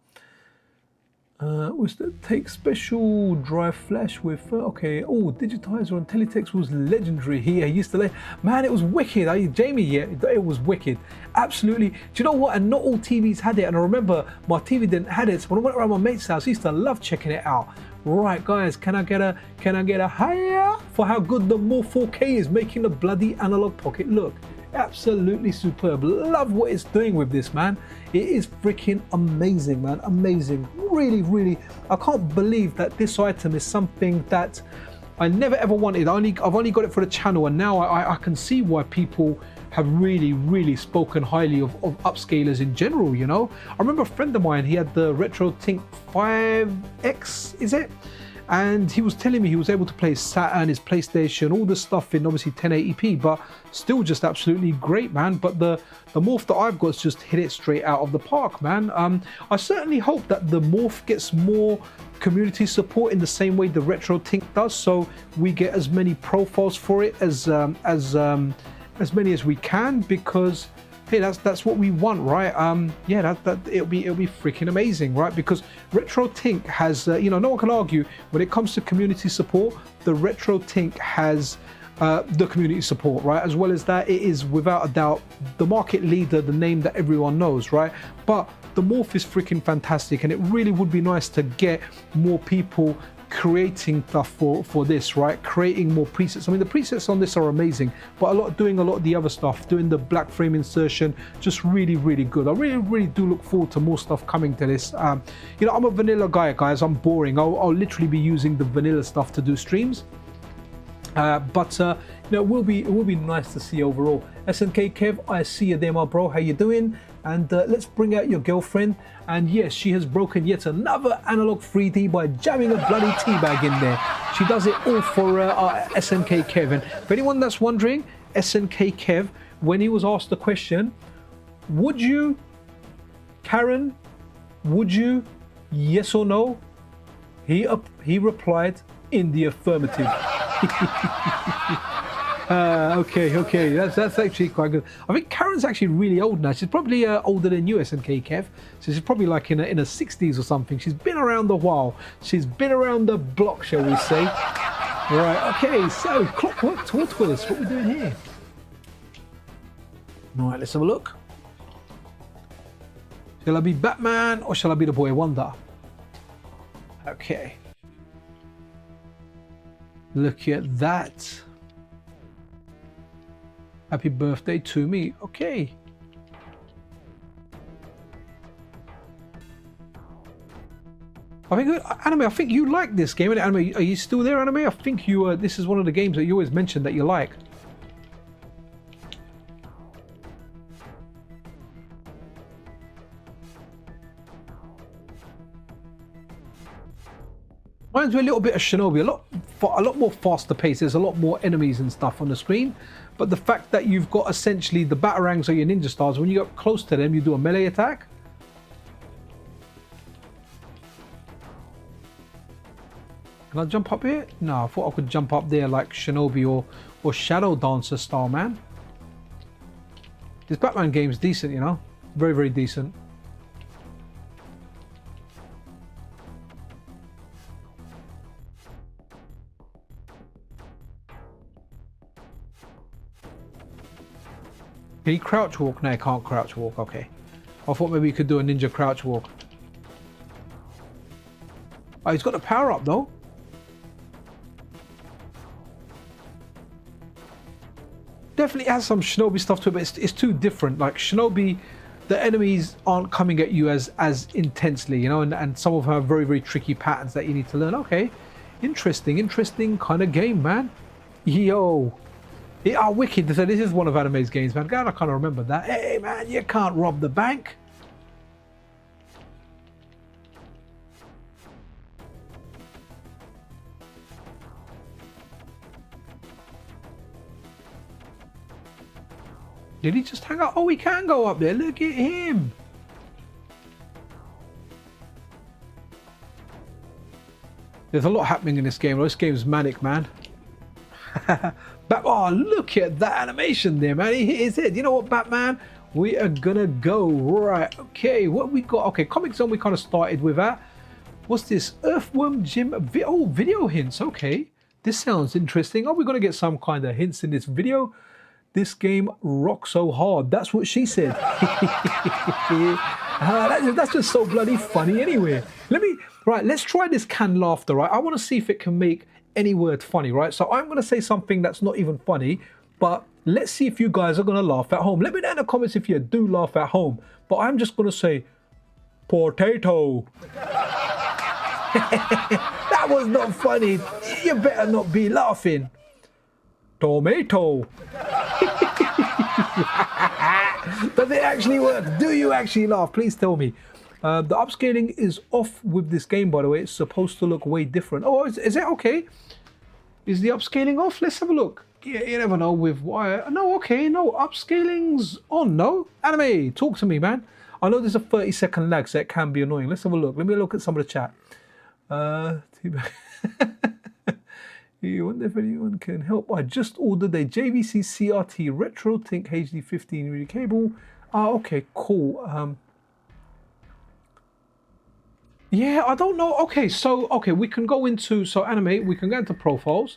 Was that take special drive flash with, okay, digitizer on teletext was legendary. He used to man, it was wicked. Jamie, yeah, it was wicked. Absolutely. Do you know what? And not all TVs had it. And I remember my TV didn't have it. So when I went around my mate's house, I used to love checking it out. Right, guys, can I get a higher for how good the Morph4K is making the bloody analog pocket look? Absolutely superb. Love what it's doing with this, man. It is freaking amazing, man. Amazing. Really, I can't believe that this item is something that I never ever wanted. I've only got it for the channel, and now I can see why people have really spoken highly of upscalers in general, you know. I remember a friend of mine, he had the RetroTink 5X, is it? And he was telling me he was able to play Saturn, his PlayStation, all this stuff in obviously 1080p, but still just absolutely great, man. But the Morph that I've got's just hit it straight out of the park, man. I certainly hope that the Morph gets more community support in the same way the RetroTink does, so we get as many profiles for it as many as we can, because hey, that's what we want, right? Yeah, it'll be freaking amazing, right? Because RetroTink has, you know, no one can argue when it comes to community support. The RetroTink has the community support, right? As well as that, it is without a doubt the market leader, the name that everyone knows, right? But the Morph is freaking fantastic, and it really would be nice to get more people creating stuff for this, right? Creating more presets. I mean, the presets on this are amazing, but doing a lot of the other stuff, doing the black frame insertion, just really good. I really do look forward to more stuff coming to this. You know, I'm a vanilla guy, guys. I'm boring. I'll literally be using the vanilla stuff to do streams. But you know, it will be nice to see overall. SNK Kev, I see you there, my bro. How you doing? And let's bring out your girlfriend. And yes, she has broken yet another analog 3D by jamming a bloody teabag in there. She does it all for our SNK Kev. And for anyone that's wondering, SNK Kev, when he was asked the question, would you, Karen, would you, yes or no? He replied in the affirmative. Okay, that's actually quite good. I think Karen's actually really old now. She's probably older than you, SNK Kev. So she's probably like in her 60s or something. She's been around a while. She's been around the block, shall we say. Right, okay, so Clockwork Tortoise, what are we doing here? All right, let's have a look. Shall I be Batman or shall I be the Boy Wonder? Okay. Look at that. Happy birthday to me. Okay. I think, Anime, I think you like this game. Anime, are you still there, Anime? I think you. This is one of the games that you always mention that you like. Reminds me a little bit of Shinobi, a lot more faster paced. There's a lot more enemies and stuff on the screen, but the fact that you've got essentially the Batarangs or your ninja stars, when you get close to them, you do a melee attack. Can I jump up here? No, I thought I could jump up there like Shinobi or Shadow Dancer style, man. This Batman game's decent, you know, very, very decent. Can he crouch walk? No, he can't crouch walk. Okay. I thought maybe you could do a ninja crouch walk. Oh, he's got a power up though. Definitely has some Shinobi stuff to it, but it's too different. Like Shinobi, the enemies aren't coming at you as intensely, you know, and some of them have very, very tricky patterns that you need to learn. Okay. Interesting kind of game, man. Yo. Yeah, wicked. So this is one of Anime's games, man. God, I kind of remember that. Hey, man, you can't rob the bank. Did he just hang out? Oh, he can go up there. Look at him. There's a lot happening in this game. This game's manic, man. Oh, look at that animation there, man. He hit his head. You know what, Batman? We are gonna go. Right, okay, what we got? Okay, Comic Zone we kind of started with that. What's this? Earthworm Jim, oh, video hints. Okay, this sounds interesting. Are we gonna get some kind of hints in this video? This game rocks so hard. That's what she said. That's just so bloody funny anyway. Let's try this canned laughter, right? I want to see if it can make any word funny, right? So I'm going to say something that's not even funny, but let's see if you guys are going to laugh at home. Let me know in the comments if you do laugh at home, but I'm just going to say potato. That was not funny. You better not be laughing. Tomato. Does it actually work? Do you actually laugh? Please tell me. The upscaling is off with this game, by the way. It's supposed to look way different. Oh, is it okay? Is the upscaling off? Let's have a look. Yeah, you never know with wire. No, okay, no, upscaling's on, no? Anime, talk to me, man. I know there's a 30-second lag, so it can be annoying. Let's have a look. Let me look at some of the chat. You wonder if anyone can help. I just ordered a JVC CRT Retro Tink HD 15 really cable. Okay, cool. Yeah, I don't know. Okay, so we can go into Anime. We can go into profiles.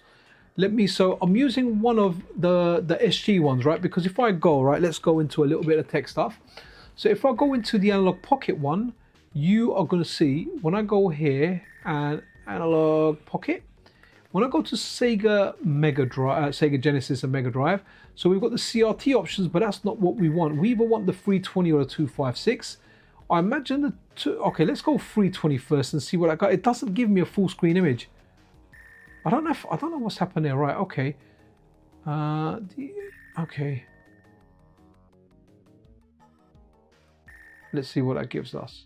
So I'm using one of the SG ones, right? Because if I go right, let's go into a little bit of tech stuff. So if I go into the Analogue Pocket one, you are going to see when I go here and Analogue Pocket. When I go to Sega Mega Drive, Sega Genesis and Mega Drive, so we've got the CRT options, but that's not what we want. We either want the 320 or the 256. I imagine the two. Okay, let's go 320 first and see what I got. It doesn't give me a full screen image. I don't know what's happened there. Right? Okay. Okay. Let's see what that gives us.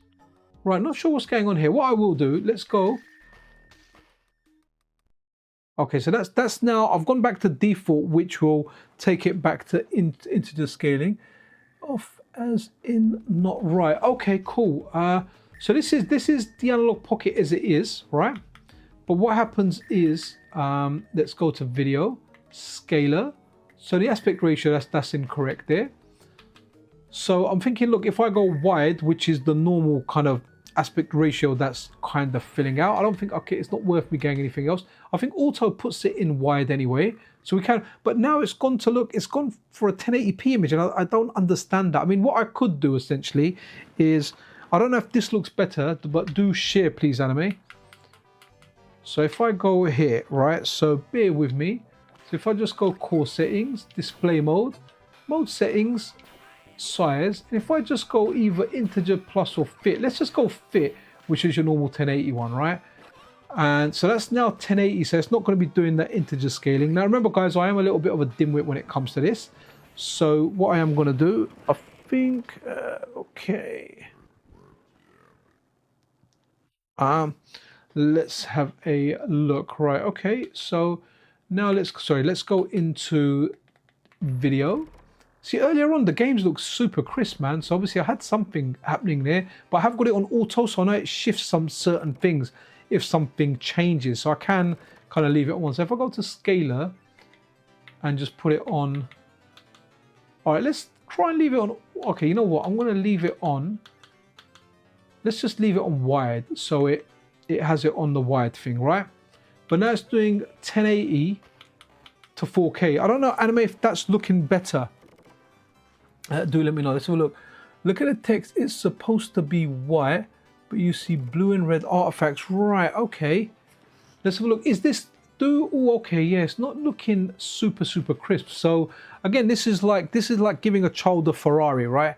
Right, not sure what's going on here. What I will do, let's go. Okay, so that's now, I've gone back to default, which will take it back to into the scaling. Off as in not right. Okay, cool. So this is the Analogue Pocket as it is, right? But what happens is, let's go to video, scaler. So the aspect ratio, that's incorrect there. So I'm thinking, look, if I go wide, which is the normal kind of aspect ratio that's kind of filling out. I don't think, okay, it's not worth me getting anything else. I think auto puts it in wide anyway, so we can, but now it's gone to look, it's gone for a 1080p image, and I don't understand that. I mean, what I could do essentially is, I don't know if this looks better, but do share please, Anime. So if I go here, right, so bear with me. So if I just go core settings, display mode, mode settings, size, and if I just go either integer plus or fit, let's just go fit, which is your normal 1080 one, right? And so that's now 1080, so it's not going to be doing that integer scaling. Now remember guys, I am a little bit of a dimwit when it comes to this. So what I am going to do, I think, okay. Let's have a look, right? Okay, so now let's go into video. See, earlier on the games look super crisp, man. So obviously I had something happening there, but I have got it on auto, so I know it shifts some certain things if something changes. So I can kind of leave it on. So if I go to scaler and just put it on, all right, let's try and leave it on. Okay, you know what? I'm going to leave it on. Let's just leave it on wide, so it has it on the wide thing, right? But now it's doing 1080 to 4K. I don't know, Anime, if that's looking better. Do let me know. Let's have a look. Look at the text. It's supposed to be white, but you see blue and red artifacts. Right, okay. Let's have a look. Is this okay, yeah, it's not looking super crisp. So again, this is like giving a child a Ferrari, right?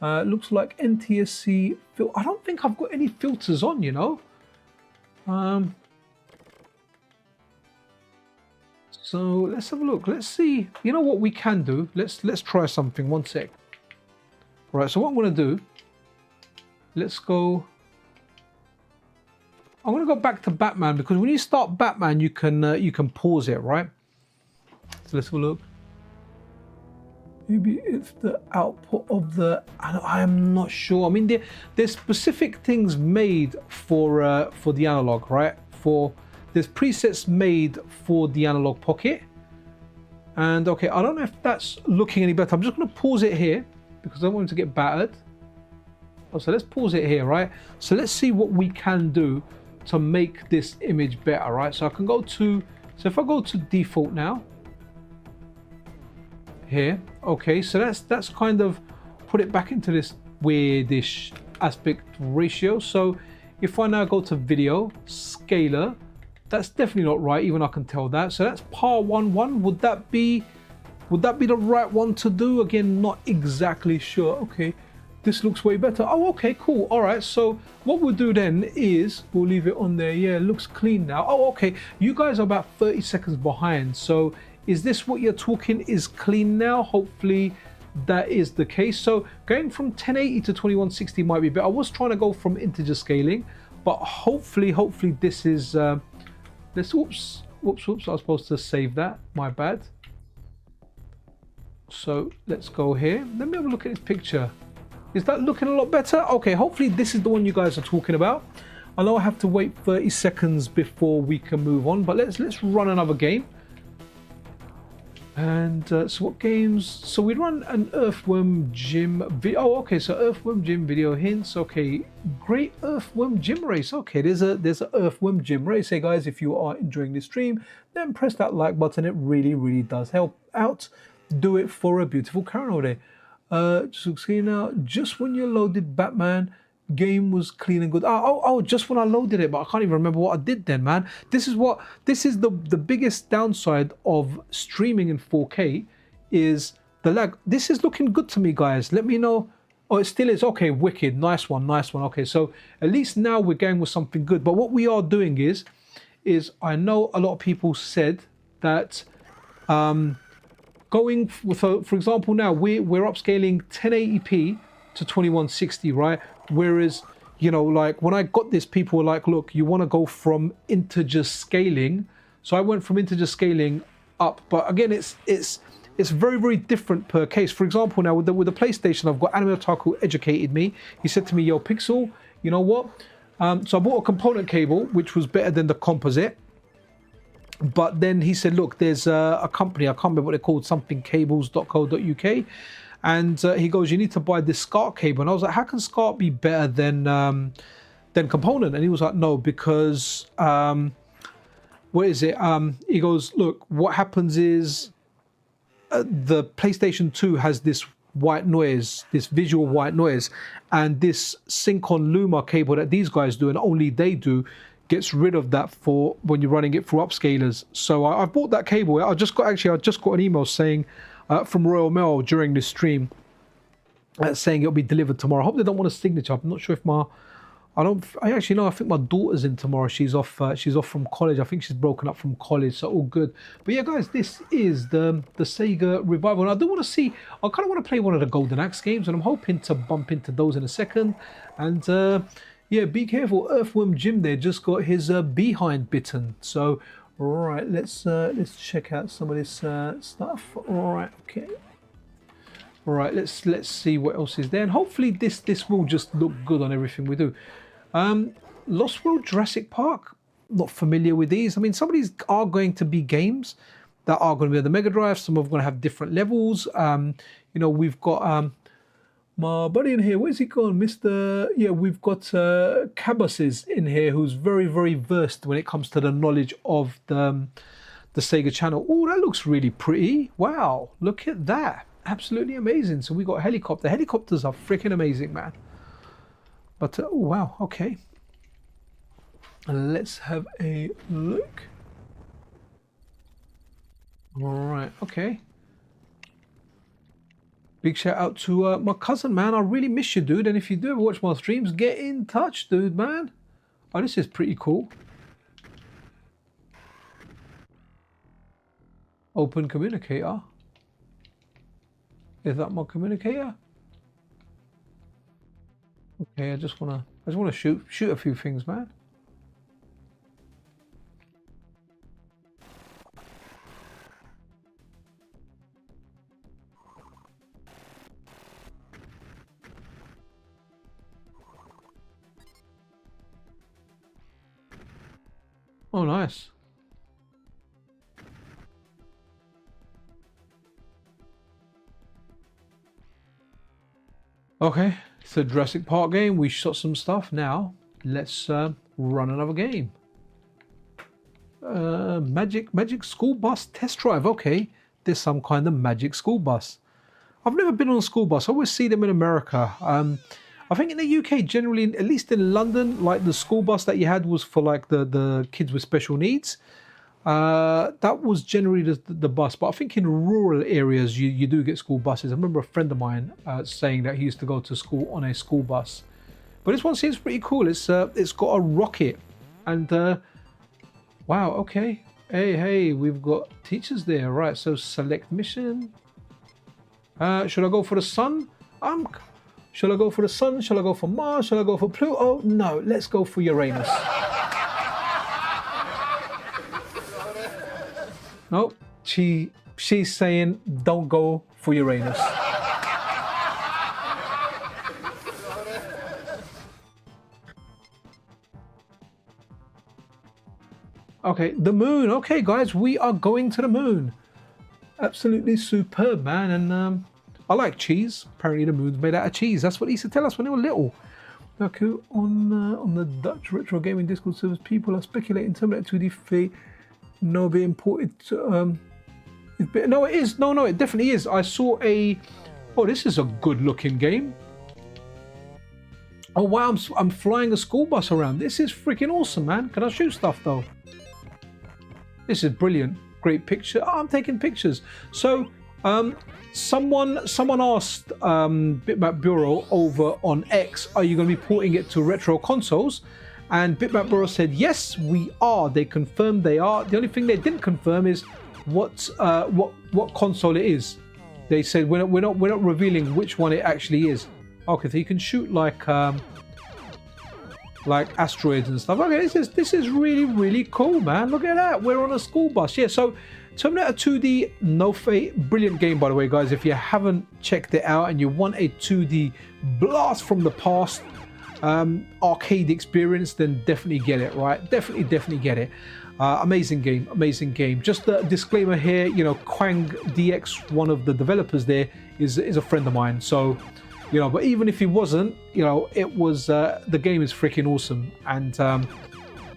Looks like NTSC. I don't think I've got any filters on, you know. So let's have a look. Let's see. You know what we can do? Let's try something. One sec. Right. So what I'm going to do? Let's go. I'm going to go back to Batman, because when you start Batman, you can pause it, right? So let's have a look. Maybe it's the output of the. I am not sure. I mean, there's specific things made for the analog, right? There's presets made for the analog pocket. And okay, I don't know if that's looking any better. I'm just going to pause it here because I don't want it to get battered. Oh, so let's pause it here, right? So let's see what we can do to make this image better, right? So I can go to. So if I go to default now. Here, okay, so that's kind of put it back into this weirdish aspect ratio. So if I now go to video scaler, that's definitely not right, even I can tell that. So that's par 1.1. Would that be the right one to do? Again, not exactly sure. Okay, this looks way better. Oh, okay, cool. All right, so what we'll do then is we'll leave it on there. Yeah, it looks clean now. Oh, okay, you guys are about 30 seconds behind. So is this what you're talking is clean now? Hopefully that is the case. So going from 1080 to 2160 might be better. I was trying to go from integer scaling, but hopefully this is let's whoops, I was supposed to save that, my bad. So let's go here. Let me have a look at this picture. Is that looking a lot better? Okay, hopefully this is the one you guys are talking about. I know I have to wait 30 seconds before we can move on, but let's run another game. And so what games? So we run an Earthworm Jim video. Oh, okay. So Earthworm Jim video hints. Okay, great Earthworm Jim race. Okay, there's a Earthworm Jim race. Hey guys, if you are enjoying this stream, then press that like button. It really does help out. Do it for a beautiful Karen day. Just see now. Just when you loaded Batman, game was clean and good. Oh, just when I loaded it, but I can't even remember what I did then, man. This is the biggest downside of streaming in 4K is the lag. This is looking good to me, guys. Let me know. Oh, it still is. Okay, wicked. Nice one. Okay, so at least now we're going with something good. But what we are doing is I know a lot of people said that going with, for example, now we're upscaling 1080p to 2160, right? Whereas, you know, like when I got this, people were like, look, you want to go from integer scaling. So I went from integer scaling up, but again, it's very different per case. For example, now with the PlayStation, I've got Aleem Tayyab educated me. He said to me, yo, Pixel, you know what? So I bought a component cable, which was better than the composite. But then he said, look, there's a company, I can't remember what they're called, something cables.co.uk. And he goes, you need to buy this SCART cable. And I was like, how can SCART be better than then component. And he was like, no, because what is it? He goes, look, what happens is the PlayStation 2 has this white noise, this visual white noise, and this sync-on Luma cable that these guys do, and only they do, gets rid of that for when you're running it through upscalers. So I bought that cable. I just got an email saying from Royal Mail during this stream saying it'll be delivered tomorrow. I hope they don't want a signature. I'm not sure if I actually know. I think my daughter's in tomorrow. She's off from college. I think she's broken up from college, so all good. But yeah, guys, this is the Sega Revival, and I do want to see. I kind of want to play one of the Golden Axe games, and I'm hoping to bump into those in a second. And yeah, be careful. Earthworm Jim there just got his behind bitten. So all right, let's check out some of this stuff. All right, okay. All right, let's see what else is there, and hopefully this will just look good on everything we do. Lost World Jurassic Park, not familiar with these. I mean, some of these are going to be games that are going to be on the Mega Drive. Some of them are going to have different levels. You know, we've got my buddy in here. Where's he gone, Mr.? Yeah, we've got Cabas in here, who's very, very versed when it comes to the knowledge of the Sega Channel. Oh, that looks really pretty. Wow, look at that. Absolutely amazing. So we got a helicopter. Helicopters are freaking amazing, man. But oh wow, okay. Let's have a look. All right, okay. Big shout out to my cousin, man. I really miss you, dude. And if you do ever watch my streams, get in touch, dude, man. Oh, this is pretty cool. Open communicator. Is that my communicator? Okay, I just wanna shoot a few things, man. Oh, nice. Okay, it's a Jurassic Park game. We shot some stuff. Now let's run another game. Magic School Bus Test Drive. Okay, there's some kind of magic school bus. I've never been on a school bus. I always see them in America. I think in the UK, generally, at least in London, like the school bus that you had was for like the kids with special needs. That was generally the bus, but I think in rural areas you do get school buses. I remember a friend of mine saying that he used to go to school on a school bus. But this one seems pretty cool. It's got a rocket, and wow, okay. Hey, we've got teachers there, right? So select mission. Should I go for the sun? Shall I go for the sun? Shall I go for Mars? Shall I go for Pluto? No, let's go for Uranus. Nope, she's saying don't go for Uranus. Okay, the moon. Okay, guys, we are going to the moon. Absolutely superb, man. And I like cheese. Apparently the moon's made out of cheese. That's what he used to tell us when they were little. Okay, on the Dutch Retro Gaming Discord servers, people are speculating Terminator 2D Fate no be imported to, no, it is. No, it definitely is. I saw a... Oh, this is a good looking game. Oh wow, I'm flying a school bus around. This is freaking awesome, man. Can I shoot stuff though? This is brilliant. Great picture. Oh, I'm taking pictures. So someone asked Bitmap Bureau over on X, are you going to be porting it to retro consoles? And Bitmap Bureau said, yes, we are. They confirmed they are. The only thing they didn't confirm is what console it is. They said we're not revealing which one it actually is. Okay, so you can shoot like asteroids and stuff. Okay, this is really cool, man. Look at that. We're on a school bus. Yeah, so Terminator 2D No Fate, brilliant game, by the way, guys. If you haven't checked it out and you want a 2D blast from the past arcade experience, then definitely get it, right? Definitely get it. Amazing game. Just a disclaimer here, you know, Quang DX, one of the developers there, is a friend of mine. So you know. But even if he wasn't, you know, it was the game is freaking awesome, and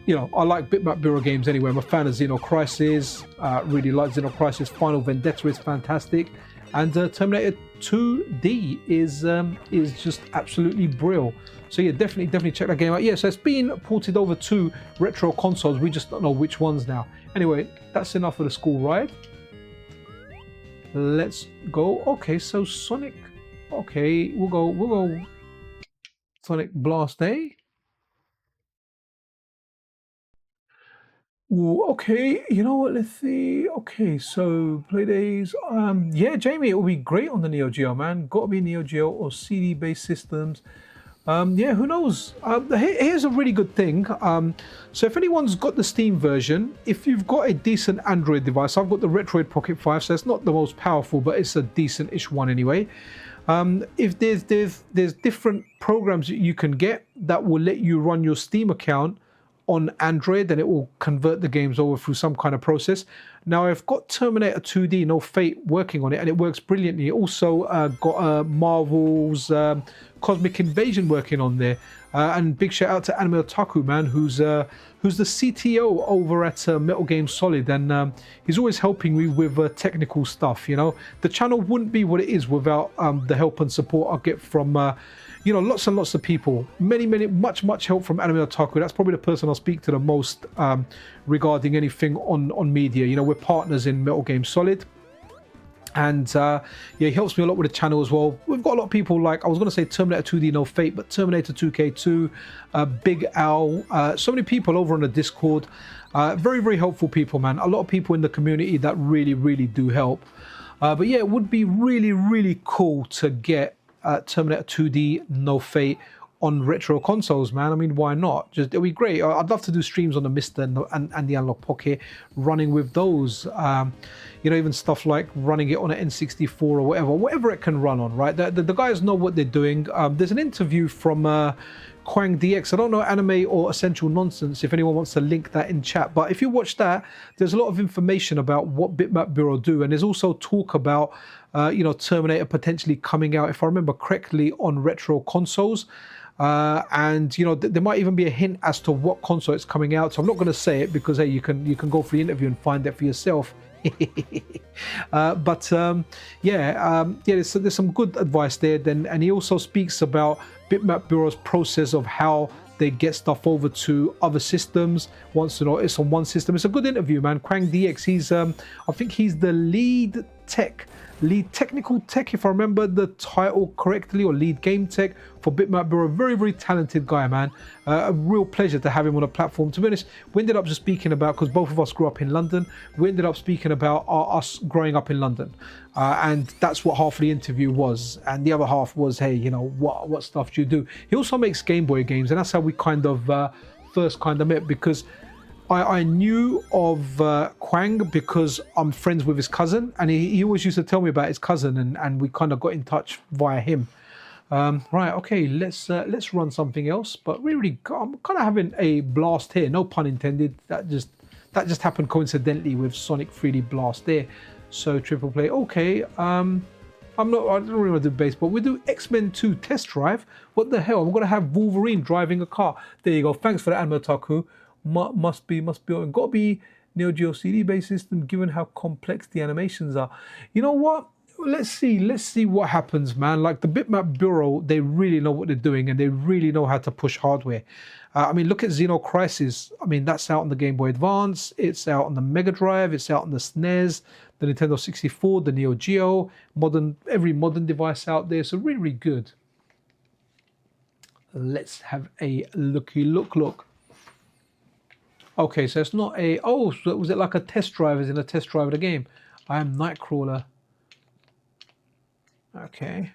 you know, I like Bitmap Bureau games anyway. I'm a fan of Xenocrisis, really like Xenocrisis. Final Vendetta is fantastic, and Terminator 2D is just absolutely brilliant. So yeah, definitely check that game out. Yeah, so it's been ported over to retro consoles. We just don't know which ones now. Anyway, that's enough of the school ride. Let's go. Okay, so Sonic. Okay, we'll go Sonic Blast A. Ooh, okay, you know what? Let's see. Okay, so play days. Yeah, Jamie, it will be great on the Neo Geo, man. Got to be Neo Geo or CD-based systems. Yeah, who knows? Here's a really good thing. So if anyone's got the Steam version, if you've got a decent Android device, I've got the Retroid Pocket 5, so it's not the most powerful, but it's a decent-ish one anyway. If there's different programs that you can get that will let you run your Steam account on Android, and it will convert the games over through some kind of process. Now I've got Terminator 2D, No Fate working on it, and it works brilliantly. Also got Marvel's Cosmic Invasion working on there, and big shout out to Anime Otaku, man, who's the CTO over at Metal Game Solid, and he's always helping me with technical stuff. You know, the channel wouldn't be what it is without the help and support I get from you know, lots and lots of people. Much help from Anime Otaku. That's probably the person I'll speak to the most regarding anything on media. You know, we're partners in Metal Game Solid. And yeah, he helps me a lot with the channel as well. We've got a lot of people like, I was going to say Terminator 2D No Fate, but Terminator 2K2, Big Al, so many people over on the Discord. Very helpful people, man. A lot of people in the community that really do help. But yeah, it would be really cool to get Terminator 2D No Fate on retro consoles, man. I mean, why not? Just it'll be great. I'd love to do streams on the Mister and the Analogue Pocket, running with those. You know, even stuff like running it on an N64 or whatever it can run on, right? The guys know what they're doing. There's an interview from Quang DX. I don't know Anime or Essential Nonsense, if anyone wants to link that in chat. But if you watch that, there's a lot of information about what Bitmap Bureau do, and there's also talk about you know, Terminator potentially coming out, if I remember correctly, on retro consoles. And you know, there might even be a hint as to what console it's coming out. So I'm not going to say it because hey, you can go for the interview and find that for yourself. But yeah, there's some good advice there. Then, and he also speaks about Bitmap Bureau's process of how they get stuff over to other systems. Once you know it's on one system, it's a good interview, man. Quang DX, he's I think he's the lead technical tech, if I remember the title correctly, or lead game tech for Bitmap Bureau. Very talented guy, man. A real pleasure to have him on the platform. To be honest, we ended up just speaking about, because both of us grew up in London, we ended up speaking about us growing up in London, and that's what half of the interview was, and the other half was, hey, you know, what stuff do you do? He also makes Game Boy games, and that's how we kind of first met, because I knew of Quang because I'm friends with his cousin, and he always used to tell me about his cousin, and we kind of got in touch via him. Right, okay, let's run something else. But really, I'm kind of having a blast here. No pun intended. That just happened coincidentally with Sonic 3D Blast there. So triple play. Okay, I don't really want to do baseball. We do X-Men 2 test drive. What the hell? I'm gonna have Wolverine driving a car. There you go. Thanks for that, Anime Otaku. Must be got to be Neo Geo CD based system, given how complex the animations are. You know what? Let's see what happens, man. Like the Bitmap Bureau, they really know what they're doing, and they really know how to push hardware. I mean, look at Xenocrisis. I mean, that's out on the Game Boy Advance. It's out on the Mega Drive. It's out on the SNES, the Nintendo 64, the Neo Geo, every modern device out there. So really good. Let's have a look. Okay, so it's not a... Oh, so was it like a test drive? Is in a test drive of the game? I am Nightcrawler. Okay.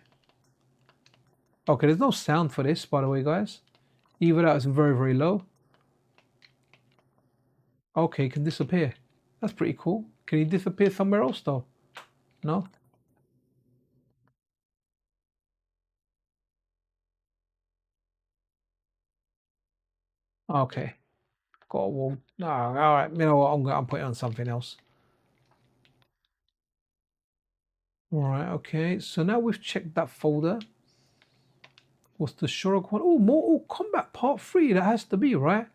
Okay, there's no sound for this, by the way, guys. Even out is very low. Okay, he can disappear. That's pretty cool. Can he disappear somewhere else, though? No? Okay. Got a wall. No, all right. You know what? I'm putting on something else. All right. Okay. So now we've checked that folder. What's the Shorrock one? Oh, Mortal Kombat Part 3. That has to be, right?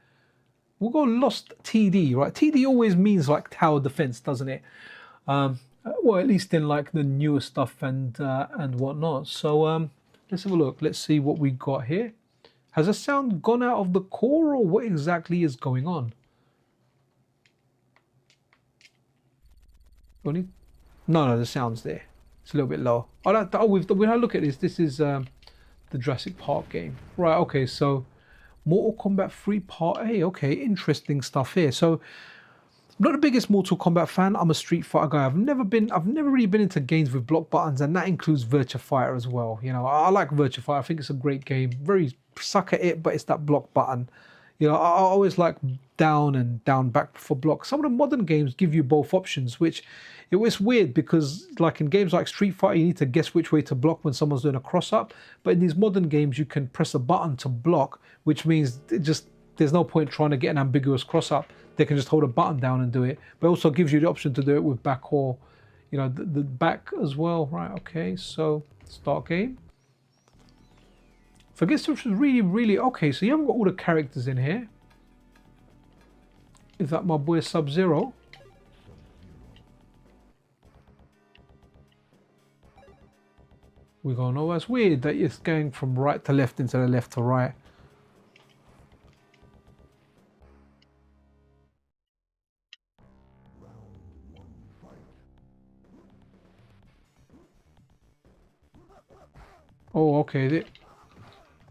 We'll go Lost TD, right? TD always means like tower defense, doesn't it? Well, at least in like the newer stuff and whatnot. So let's have a look. Let's see what we got here. Has the sound gone out of the core, or what exactly is going on? No, the sound's there. It's a little bit low. When I look at this is the Jurassic Park game. Right, okay, so Mortal Kombat 3 Part A. Okay, interesting stuff here. So I'm not the biggest Mortal Kombat fan. I'm a Street Fighter guy. I've never really been into games with block buttons, and that includes Virtua Fighter as well. You know, I like Virtua Fighter. I think it's a great game. Very suck at it, but it's that block button. You know, I always like down and down back for block. Some of the modern games give you both options, which it was weird because like in games like Street Fighter, you need to guess which way to block when someone's doing a cross up. But in these modern games, you can press a button to block, which means there's no point trying to get an ambiguous cross up. They can just hold a button down and do it. But it also gives you the option to do it with back or, you know, the back as well. Right, okay, so start game. So I guess this was really okay. So you haven't got all the characters in here. Is that my boy Sub-Zero? We're going, oh, that's weird that it's going from right to left instead of left to right. Oh, okay.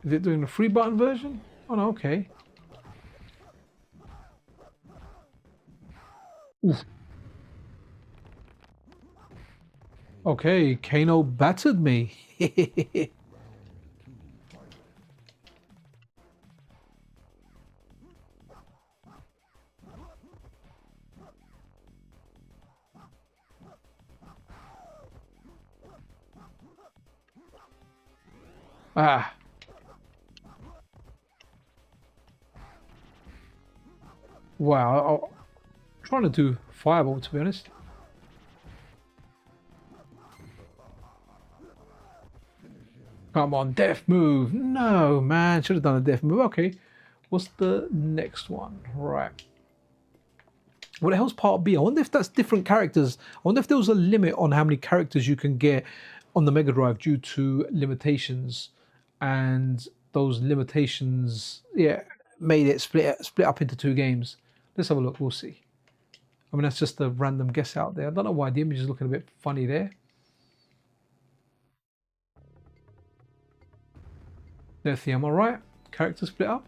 Is it doing the free button version? Oh, no, okay. Oof. Okay, Kano battered me. Ah. Wow, I'm trying to do fireball, to be honest. Come on, death move. No, man, should have done a death move. Okay, what's the next one? Right. What the hell's part B? I wonder if that's different characters. I wonder if there was a limit on how many characters you can get on the Mega Drive due to limitations, and those limitations, yeah, made it split up into 2 games. Let's have a look. We'll see. I mean, that's just a random guess out there. I don't know why the image is looking a bit funny there. There's the, am I right? Characters split up.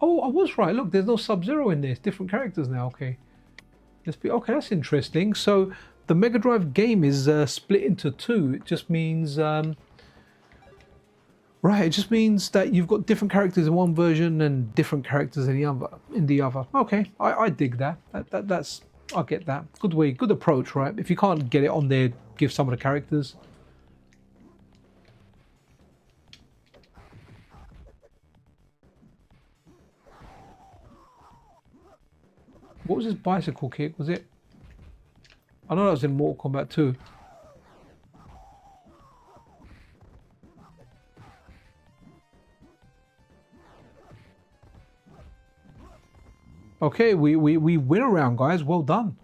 Oh, I was right. Look, there's no Sub-Zero in this. Different characters now. Okay. Okay, that's interesting. So the Mega Drive game is split into 2. It just means, right, it just means that you've got different characters in one version and different characters in the other. Okay, I dig that. That's I get that. Good way, good approach, right? If you can't get it on there, give some of the characters. What was his bicycle kick? Was it? I know that was in Mortal Kombat 2. Okay, we win a round, guys. Well done.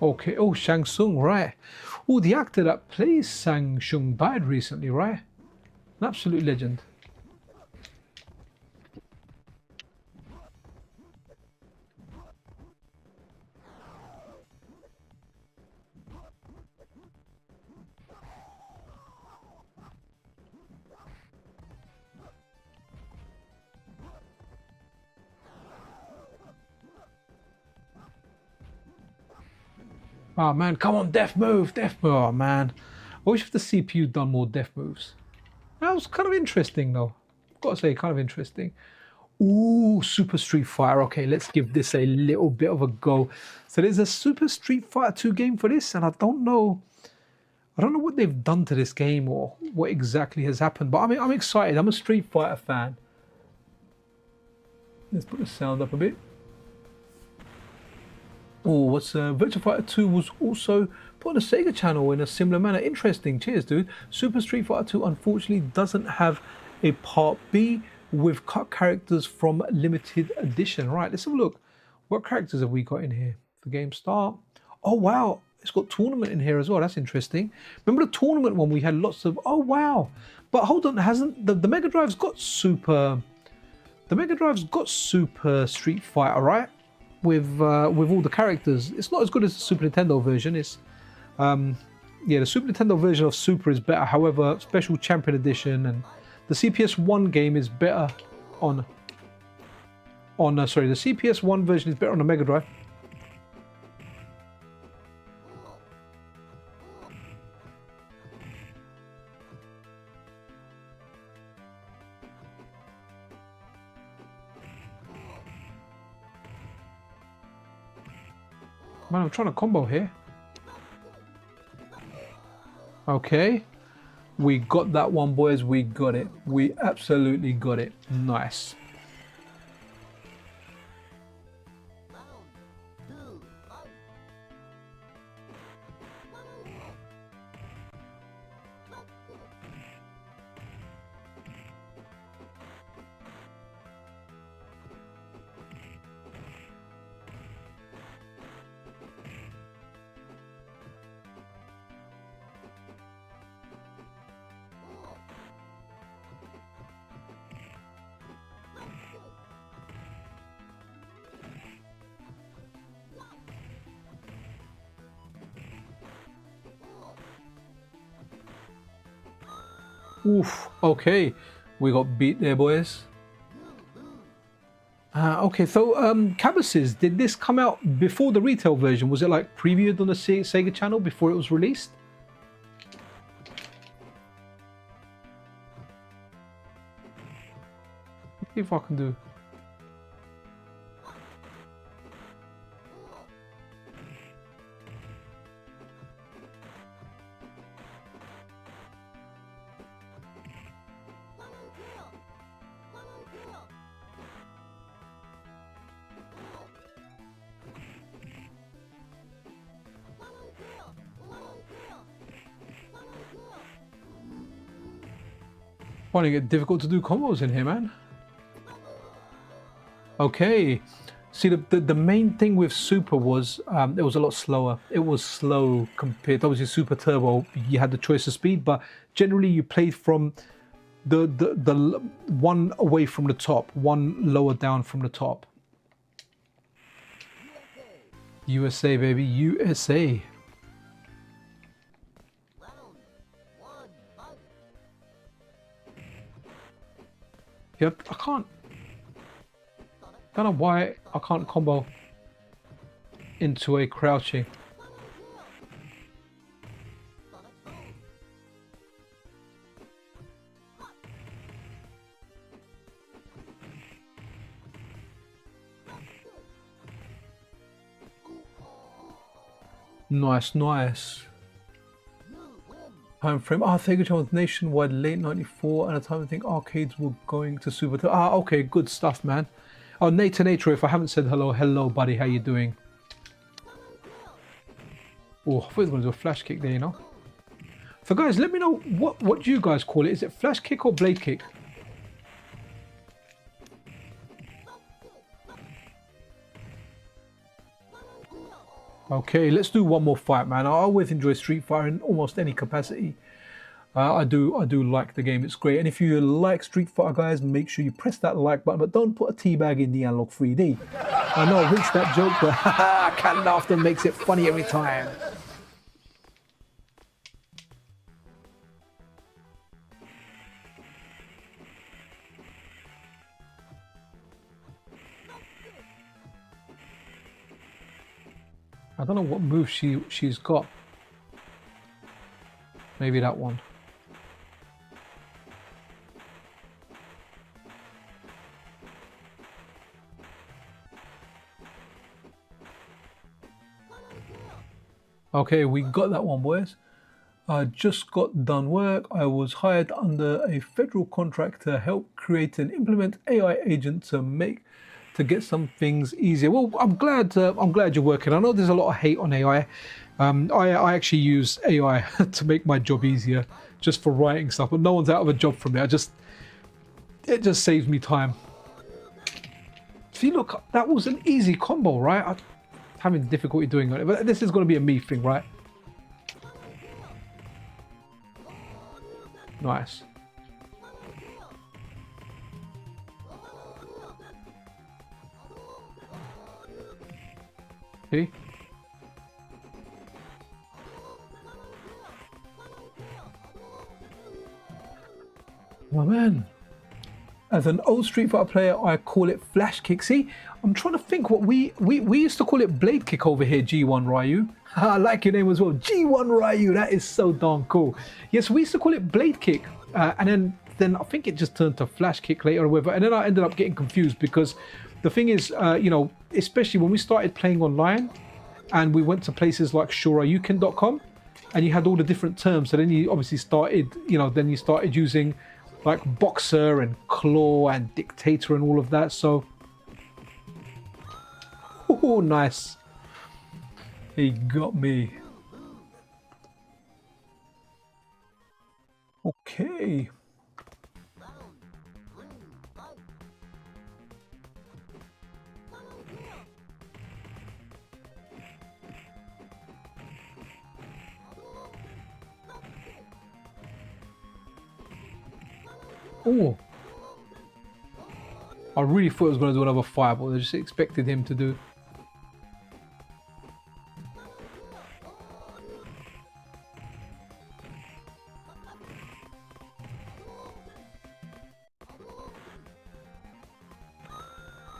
Okay, oh, Shang Tsung, right. Oh, the actor that plays Shang Tsung died recently, right? An absolute legend. Oh man, come on, death move, death move. Oh man, I wish if the CPU done more death moves. That was kind of interesting though. I've got to say, kind of interesting. Ooh, Super Street Fighter. Okay, let's give this a little bit of a go. So there's a Super Street Fighter 2 game for this, and I don't know what they've done to this game or what exactly has happened, but I'm excited. I'm a Street Fighter fan. Let's put the sound up a bit. Oh, what's Virtua Fighter 2 was also put on the Sega Channel in a similar manner. Interesting. Cheers, dude. Super Street Fighter 2 unfortunately doesn't have a Part B with cut characters from limited edition. Right, let's have a look. What characters have we got in here? The game start. Oh, wow. It's got tournament in here as well. That's interesting. Remember the tournament one? We had lots of... Oh, wow. But hold on. Hasn't... The Mega Drive's got Super... The Mega Drive's got Super Street Fighter, right? With all the characters. It's not as good as the Super Nintendo version. It's yeah, the Super Nintendo version of Super is better. However, Special Champion Edition and the CPS1 game is better on sorry, the CPS1 version is better on the Mega Drive. Man, I'm trying to combo here. Okay. We got that one, boys. We got it. We absolutely got it. Nice. Oof, okay. We got beat there, boys. Okay, so Cabbases, did this come out before the retail version? Was it like previewed on the Sega Channel before it was released? See if I can do. Finding it difficult to do combos in here, man. Okay, see the main thing with Super was it was a lot slower. It was slow compared to obviously Super Turbo. You had the choice of speed, but generally you played from the one away from the top, one lower down from the top. USA, baby, USA. Yep, I can't. Don't know why I can't combo into a crouching. Nice, nice. Time frame. Sega Channel was nationwide late '94, and a time I think arcades were going to Super. Okay, good stuff, man. Oh, Nature, if I haven't said hello, hello, buddy. How you doing? Oh, I thought he was going to do a flash kick there, you know. So, guys, let me know what do you guys call it? Is it flash kick or blade kick? Okay, let's do one more fight, man. I always enjoy Street Fighter in almost any capacity. I do like the game. It's great. And if you like Street Fighter, guys, make sure you press that like button, but don't put a teabag in the Analogue 3D. I know I rinsed that joke, but Cat Laughter makes it funny every time. I don't know what move she's got. Maybe that one. Okay, we got that one, boys. I just got done work. I was hired under a federal contract to help create and implement AI agent to get some things easier. Well, I'm glad you're working. I know there's a lot of hate on AI. I actually use AI to make my job easier, just for writing stuff. But no one's out of a job from it. It just saves me time. See, look, that was an easy combo, right? I'm having difficulty doing it, but this is going to be a me thing, right? Nice. See? Oh man. As an old Street Fighter player, I call it flash kick. See, I'm trying to think what we used to call it blade kick over here, G1 Ryu. I like your name as well, G1 Ryu. That is so darn cool. Yes, we used to call it blade kick, and then I think it just turned to flash kick later or whatever. And then I ended up getting confused because the thing is, you know, especially when we started playing online, and we went to places like Shorrock.com, and you had all the different terms. So then you obviously started, you know, then you started using like boxer and claw and dictator and all of that. So, oh, nice. He got me. Okay. Oh, I really thought I was going to do another fireball. I just expected him to do.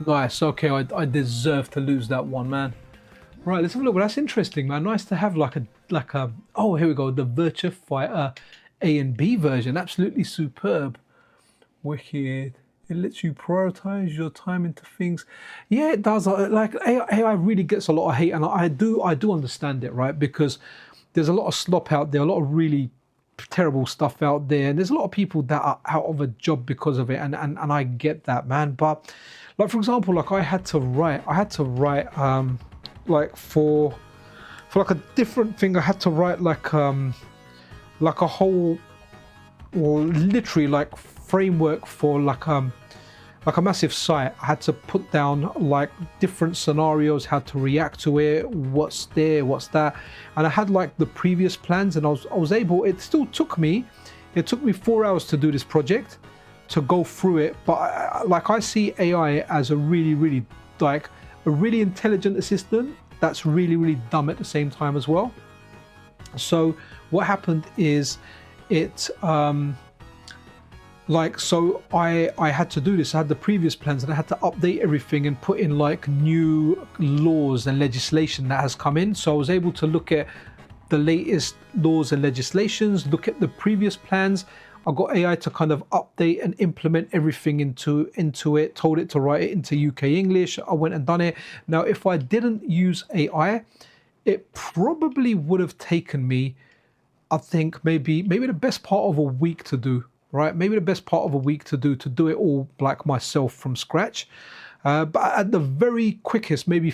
Nice. Okay, I deserve to lose that one, man. Right, let's have a look. Well, that's interesting, man. Nice to have like a. Oh, here we go. The Virtua Fighter A and B version. Absolutely superb. Wicked. It lets you prioritize your time into things. Yeah, it does. Like AI really gets a lot of hate, and I do understand it, right? Because there's a lot of slop out there, a lot of really terrible stuff out there, and there's a lot of people that are out of a job because of it, and I get that, man. But like, for example, like I had to write like for like a different thing. I had to write like a whole, or literally like framework for like a massive site. I had to put down like different scenarios, how to react to it, what's there, what's that, and I had like the previous plans, and I was able. It still took me 4 hours to do this project, to go through it. But I see AI as a really like a really intelligent assistant that's really dumb at the same time as well. So what happened is it so I had to do this. I had the previous plans, and I had to update everything and put in like new laws and legislation that has come in. So I was able to look at the latest laws and legislations, look at the previous plans. I got AI to kind of update and implement everything into it, told it to write it into UK English. I went and done it. Now, if I didn't use AI, it probably would have taken me, I think, maybe the best part of a week to do. Right, maybe the best part of a week to do it all like myself from scratch. But at the very quickest, maybe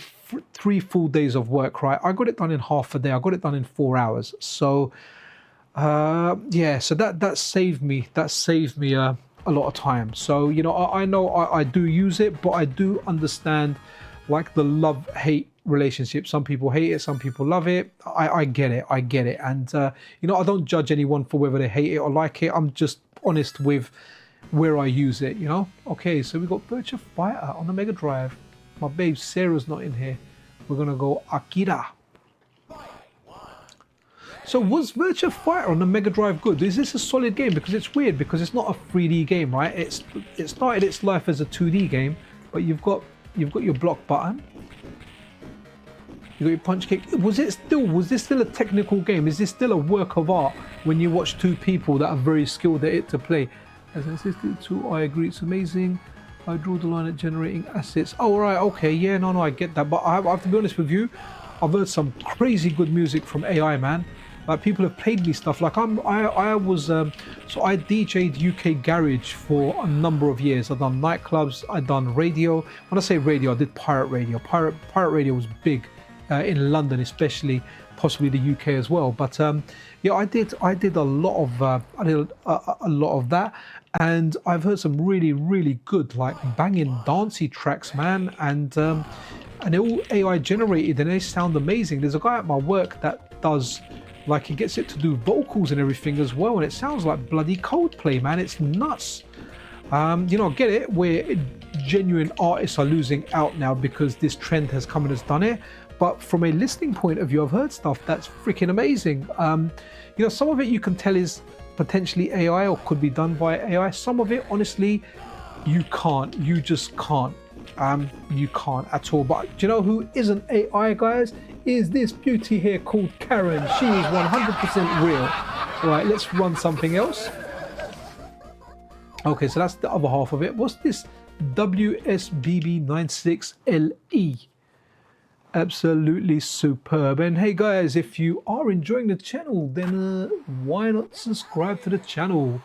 3 full days of work. Right, I got it done in half a day. I got it done in 4 hours. So yeah, so that saved me a lot of time. So, you know, I know I do use it, but I do understand like the love-hate relationship. Some people hate it, some people love it. I get it, and you know, I don't judge anyone for whether they hate it or like it. I'm just honest with where I use it, you know. Okay, so we got Virtua Fighter on the Mega Drive. My babe Sarah's not in here. We're gonna go Akira. So was Virtua Fighter on the Mega Drive good? Is this a solid game? Because it's weird, because it's not a 3D game, right? It started its life as a 2D game, but you've got your block button. You got your punch kick. Was this still a technical game? Is this still a work of art when you watch two people that are very skilled at it to play? As I insisted to, I agree, it's amazing. I draw the line at generating assets. Oh, right, okay, yeah, no, I get that. But I have to be honest with you, I've heard some crazy good music from AI, man. Like people have played me stuff. Like I was so I DJ'd UK garage for a number of years. I've done nightclubs. I've done radio. When I say radio, I did pirate radio. Pirate radio was big in London, especially, possibly the UK as well. But yeah, I did a lot of a lot of that, and I've heard some really good like banging dancey tracks, man. And they're all AI generated and they sound amazing. There's a guy at my work that does, like, he gets it to do vocals and everything as well, and it sounds like bloody Coldplay, man. It's nuts. You know, I get it, where genuine artists are losing out now because this trend has come and has done it. But from a listening point of view, I've heard stuff that's freaking amazing. You know, some of it you can tell is potentially AI or could be done by AI. Some of it, honestly, you can't. You just can't. You can't at all. But do you know who isn't AI, guys? Is this beauty here called Karen. She is 100% real. Right, let's run something else. Okay, so that's the other half of it. What's this? WSBB96LE. Absolutely superb. And hey guys, if you are enjoying the channel, then why not subscribe to the channel?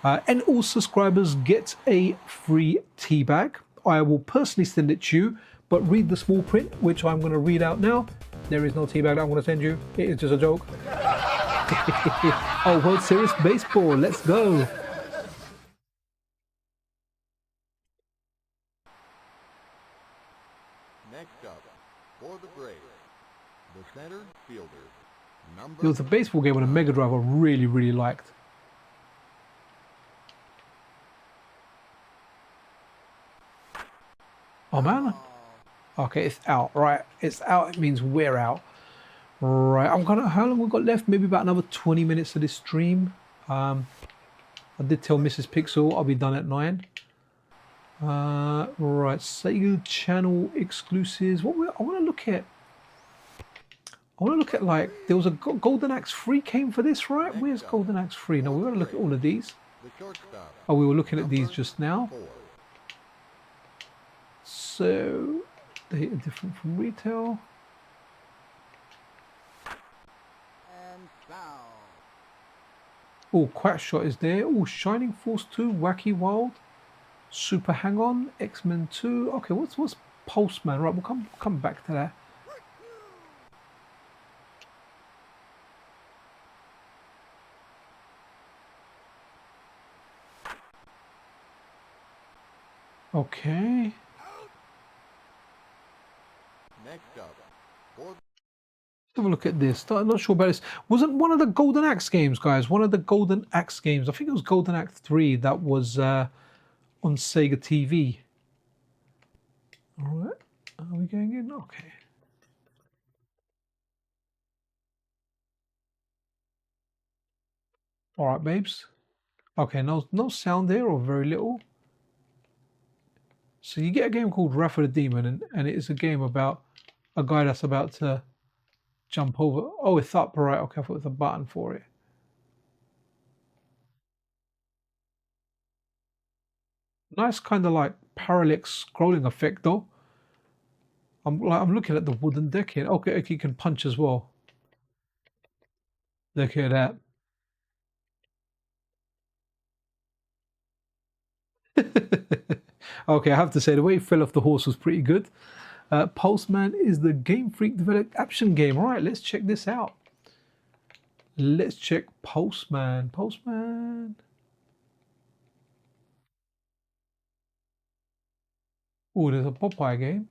And all subscribers get a free tea bag. I will personally send it to you, but read the small print, which I'm going to read out now. There is no tea bag that I'm going to send you. It is just a joke. Oh, World Series Baseball. Let's go. Next up, for the Braves, the center fielder, number... There was a baseball game on a Mega Drive I really liked. Oh man. Okay, it's out. Right, it's out. It means we're out. Right, I'm gonna. How long we got left? Maybe about another 20 minutes of this stream. I did tell Mrs. Pixel I'll be done at 9. Right, Sega Channel exclusives. I want to look at. I want to look at, like, there was a Golden Axe 3 came for this, right? Where's Golden Axe 3? No, we want to look at all of these. Oh, we were looking at these just now. So they are different from retail. Oh, Quackshot is there. Oh, Shining Force 2, Wacky Wild, Super Hang On, X-Men 2. Okay, what's Postman? Right, we'll come back to that. Okay. Next up, Let's have a look at this. I'm not sure about this. Wasn't one of the Golden Axe games, guys? One of the Golden Axe games. I think it was Golden Axe 3 that was on Sega TV. All right. Are we going in? Okay. All right, babes. Okay, no sound there, or very little. So you get a game called Wrath of the Demon, and it is a game about a guy that's about to jump over. Oh, it's up, right? Okay, I thought it was a button for it. Nice kind of like parallax scrolling effect, though. I'm looking at the wooden deck here. Okay, you can punch as well. Look at that. Okay, I have to say the way he fell off the horse was pretty good. Postman is the Game Freak developed action game. All right, let's check this out. Let's check Postman. Postman. Oh, there's a Popeye game.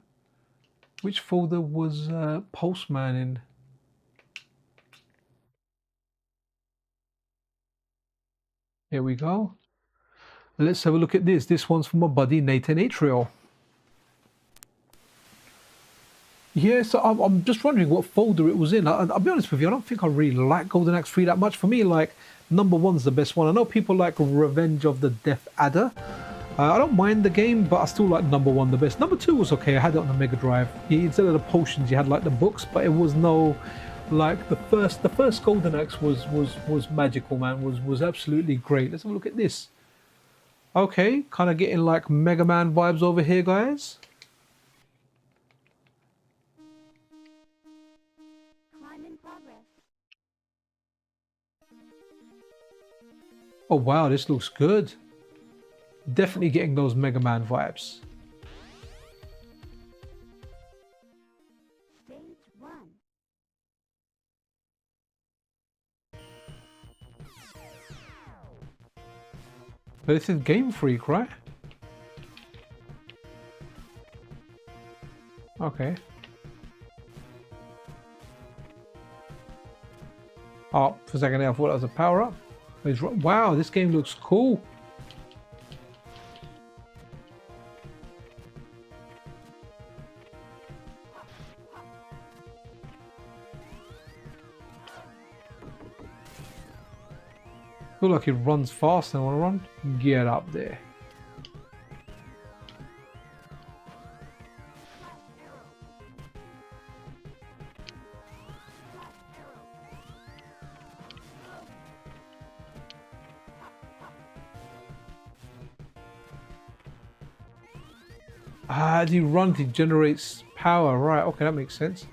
Which folder was Postman in? Here we go. Let's have a look at this. This one's from my buddy Nathan Atrial. Yeah, so I'm just wondering what folder it was in. I'll be honest with you, I don't think I really like Golden Axe 3 that much. For me, like, number 1's the best one. I know people like Revenge of the Death Adder. I don't mind the game, but I still like number 1 the best. Number 2 was okay. I had it on the Mega Drive. Instead of the potions, you had like the books, but it was no, like, the first Golden Axe was magical, man. Was absolutely great. Let's have a look at this. Okay, kind of getting like Mega Man vibes over here, guys. Oh wow, this looks good. Definitely getting those Mega Man vibes. Stage 1. But this is Game Freak, right? Okay. Oh, for a second there, I thought that was a power-up. Wow, this game looks cool. I feel like it runs fast and I want to run. Get up there. Ah, as you run, it generates power. Right, okay, that makes sense.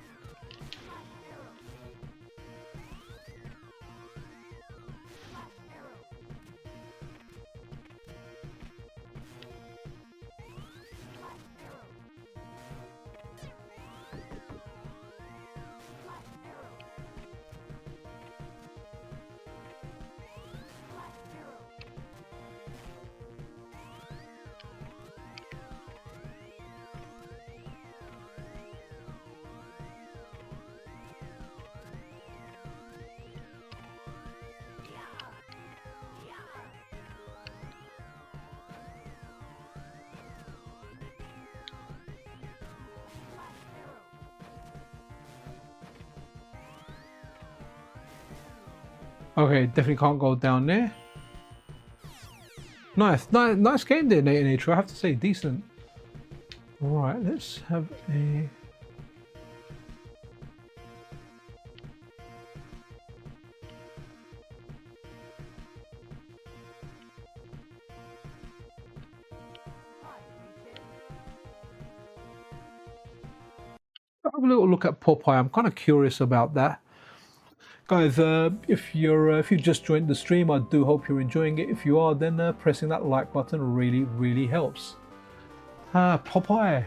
Okay, definitely can't go down there. Nice game there, Nate and Atro. I have to say, decent. Right, let's have a. Have a little look at Popeye. I'm kind of curious about that. Guys, if you just joined the stream, I do hope you're enjoying it. If you are, then pressing that like button really helps. Popeye.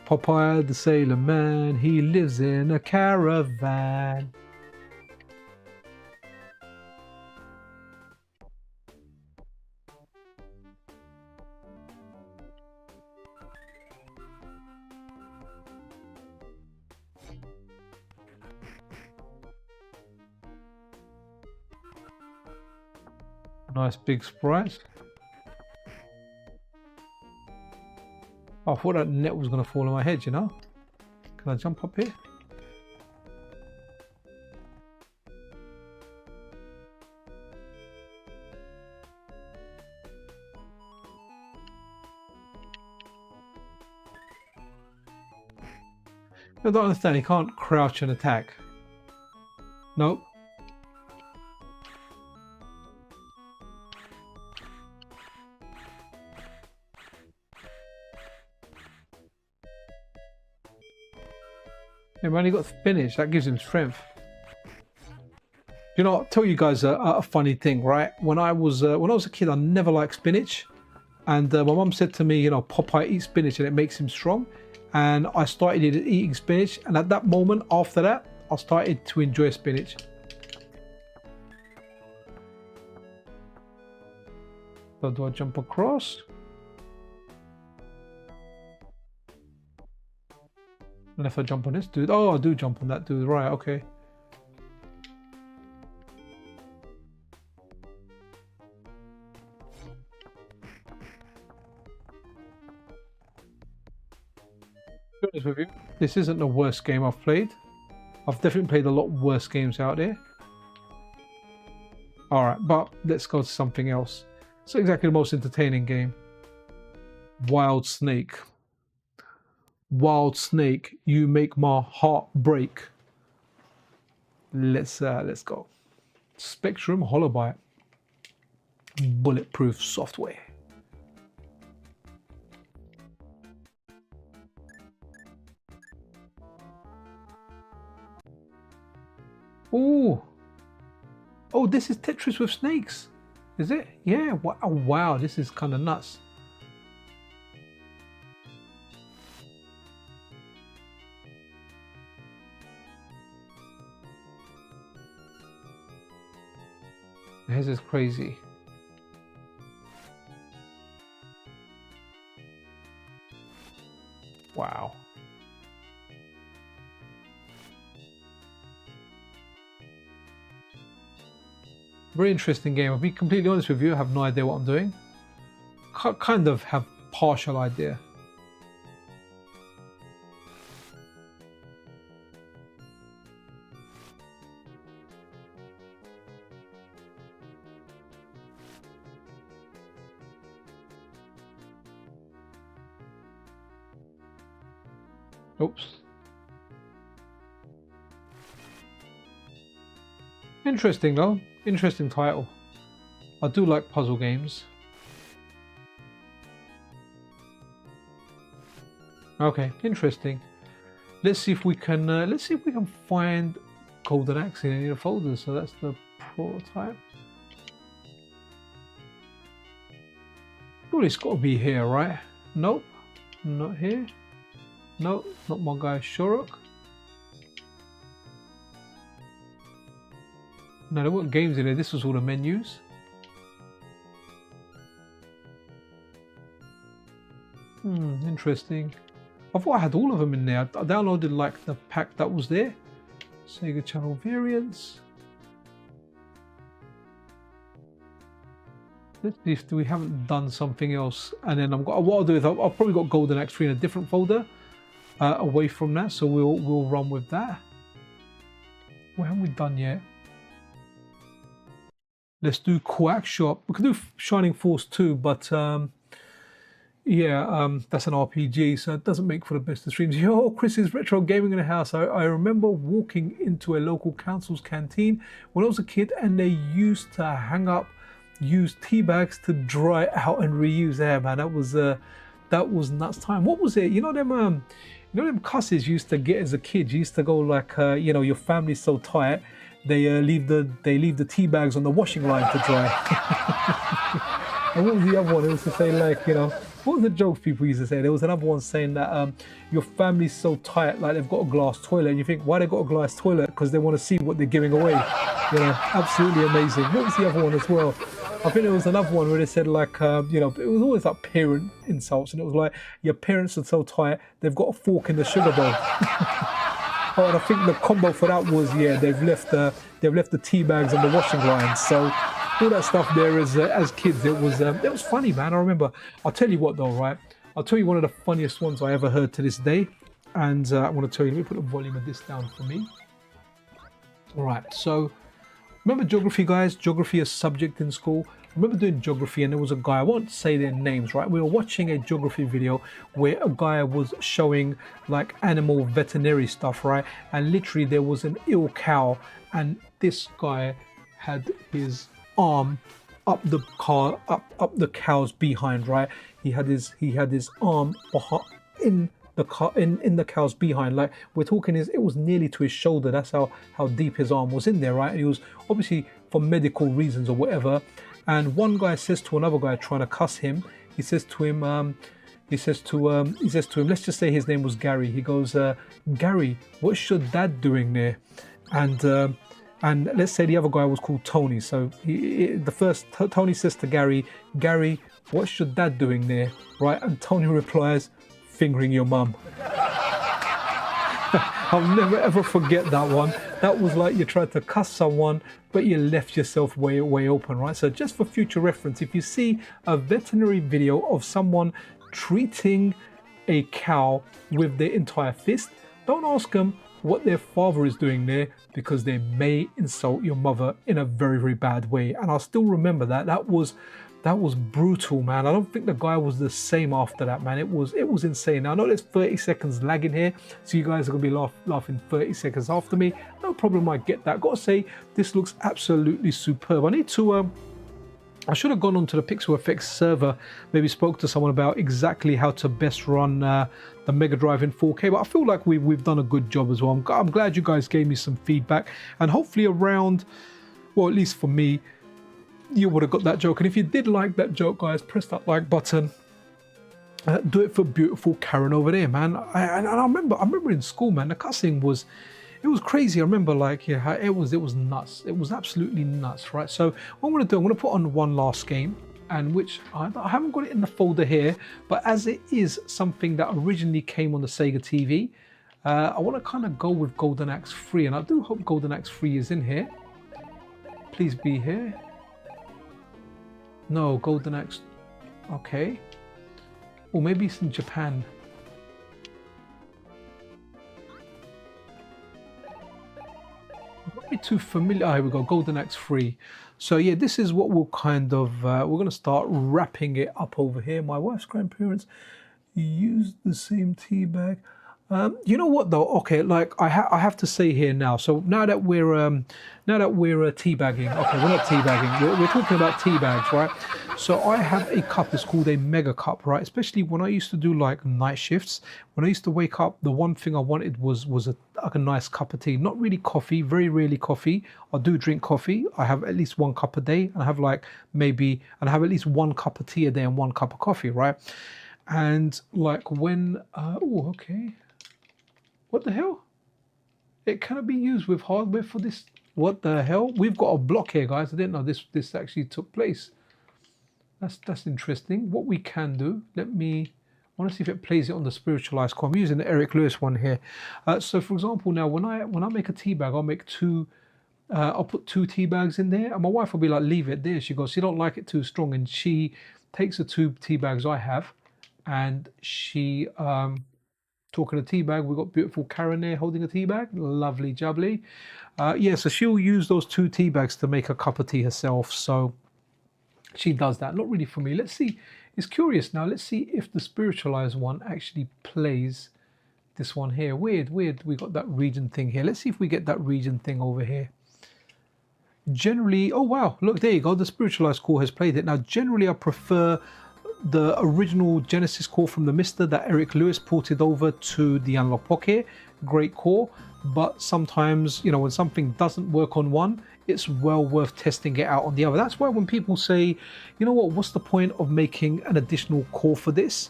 Popeye the Sailor Man, he lives in a caravan. Nice big sprites. Oh, I thought that net was going to fall on my head, you know? Can I jump up here? I don't understand, he can't crouch and attack. Nope. Yeah, man, he got spinach. That gives him strength. You know, I'll tell you guys a funny thing, right? When I was a kid, I never liked spinach, and my mum said to me, you know, Popeye eats spinach and it makes him strong. And I started eating spinach, and at that moment, after that, I started to enjoy spinach. So do I jump across? And if I jump on this dude, oh, I do jump on that dude, right? Okay. To be honest with you, this isn't the worst game I've played. I've definitely played a lot worse games out there. Alright, but let's go to something else. It's exactly the most entertaining game. Wild Snake. Wild Snake, you make my heart break. Let's go. Spectrum Holobyte. Bulletproof software. Ooh, Oh, this is Tetris with snakes. Is it? Yeah. Wow, oh, wow, this is kind of nuts. This is crazy. Wow. Very interesting game. I'll be completely honest with you, I have no idea what I'm doing. Kind of have partial idea. Oops. Interesting though. Interesting title. I do like puzzle games. Okay, interesting. Let's see if we can find Golden Axe in any of the folders. So that's the prototype. Well, it's got to be here, right? Nope, not here. No, not my guy Shorrock. No, there weren't games in there. This was all the menus. Interesting. I thought I had all of them in there. I downloaded like the pack that was there. Sega Channel variants. Let's see if we haven't done something else. And then what I'll do is I've probably got Golden Axe 3 in a different folder. Away from that, so we'll run with that. What haven't we done yet? Let's do Quack Shop. We can do Shining Force 2, but yeah, that's an RPG, so it doesn't make for the best of streams. Yo, Chris's Retro Gaming in the house. I remember walking into a local council's canteen when I was a kid, and they used to hang up used tea bags to dry out and reuse. Yeah, man, that was nuts time. What was it? You know them cusses you used to get as a kid. You used to go like, you know, your family's so tight, they leave the tea bags on the washing line to dry. And what was the other one? It was to say like, you know, what was the joke people used to say? There was another one saying that your family's so tight, like they've got a glass toilet, and you think, why they got a glass toilet? Because they want to see what they're giving away. You know, absolutely amazing. What was the other one as well? I think there was another one where they said like, you know, it was always like parent insults, and it was like, your parents are so tight, they've got a fork in the sugar bowl. Oh, and I think the combo for that was, yeah, they've left the tea bags on the washing line. So all that stuff there as kids, it was funny, man. I remember. I'll tell you what though, right? I'll tell you one of the funniest ones I ever heard to this day, and I want to tell you. Let me put the volume of this down for me. All right, so. Remember geography, guys? Geography as subject in school. I remember doing geography, and there was a guy, I won't say their names, right? We were watching a geography video where a guy was showing like animal veterinary stuff, right? And literally there was an ill cow, and this guy had his arm up the cow's behind, right? He had his arm in the cow's behind, like we're talking, it was nearly to his shoulder. That's how deep his arm was in there, right? And he was obviously for medical reasons or whatever. And one guy says to another guy trying to cuss him, he says to him, let's just say his name was Gary. He goes, Gary, what's your dad doing there? And let's say the other guy was called Tony. So Tony says to Gary, what's your dad doing there? Right? And Tony replies, fingering your mum. I'll never ever forget that one. That was like you tried to cuss someone, but you left yourself way open, right? So just for future reference, if you see a veterinary video of someone treating a cow with their entire fist, don't ask them what their father is doing there, because they may insult your mother in a very bad way. And I'll still remember that. That was brutal, man. I don't think the guy was the same after that, man. It was insane. Now, I know there's 30 seconds lagging here, so you guys are gonna be laughing 30 seconds after me. No problem, I get that. Gotta say, this looks absolutely superb. I need to I should have gone onto the PixelFX server, maybe spoke to someone about exactly how to best run the Mega Drive in 4K, but I feel like we've done a good job as well. I'm glad you guys gave me some feedback, and hopefully around Well, at least for me, you would have got that joke. And if you did like that joke, guys, press that like button. Do it for beautiful Karen over there, man. I remember in school, man, the cussing was, it was crazy. I remember, like, yeah, it was nuts. It was absolutely nuts, right? So what I'm gonna do, I'm gonna put on one last game, and which I haven't got it in the folder here, but as it is something that originally came on the Sega TV, I want to kind of go with Golden Axe 3, and I do hope Golden Axe 3 is in here. Please be here. No, Golden Axe, okay. Or maybe it's in Japan. Not be too familiar. Oh, here we go, Golden Axe 3. So yeah, this is what we'll kind of, we're going to start wrapping it up over here. My wife's grandparents used the same tea bag. You know what though? Okay, like I have to say here now. So now that we're teabagging, okay, we're not teabagging. We're talking about tea bags, right? So I have a cup. It's called a mega cup, right? Especially when I used to do like night shifts. When I used to wake up, the one thing I wanted was like a nice cup of tea. Not really coffee. Very rarely coffee. I do drink coffee. I have at least 1 cup a day, and I have at least 1 cup of tea a day and 1 cup of coffee, right? And like when oh, okay. What the hell? It cannot be used with hardware for this. What the hell? We've got a block here, guys. I didn't know this actually took place. That's interesting. What we can do, I want to see if it plays it on the spiritualized core. I'm using the Eric Lewis one here. So for example, now when I make a tea bag, I'll make I'll put 2 tea bags in there, and my wife will be like, leave it there. She goes, she don't like it too strong, and she takes the 2 tea bags I have, and she talking a tea bag, we've got beautiful Karen there holding a tea bag, lovely jubbly. Yeah, so she'll use those 2 tea bags to make a cup of tea herself. So she does that. Not really for me. Let's see. It's curious now. Let's see if the spiritualized one actually plays this one here. Weird. We got that region thing here. Let's see if we get that region thing over here. Generally, oh wow, look, there you go. The spiritualized core has played it. Now, generally, I prefer the original Genesis core from the Mister that Eric Lewis ported over to the Analogue Pocket. Great core, but sometimes, you know, when something doesn't work on one, it's well worth testing it out on the other. That's why when people say, you know what's the point of making an additional core for this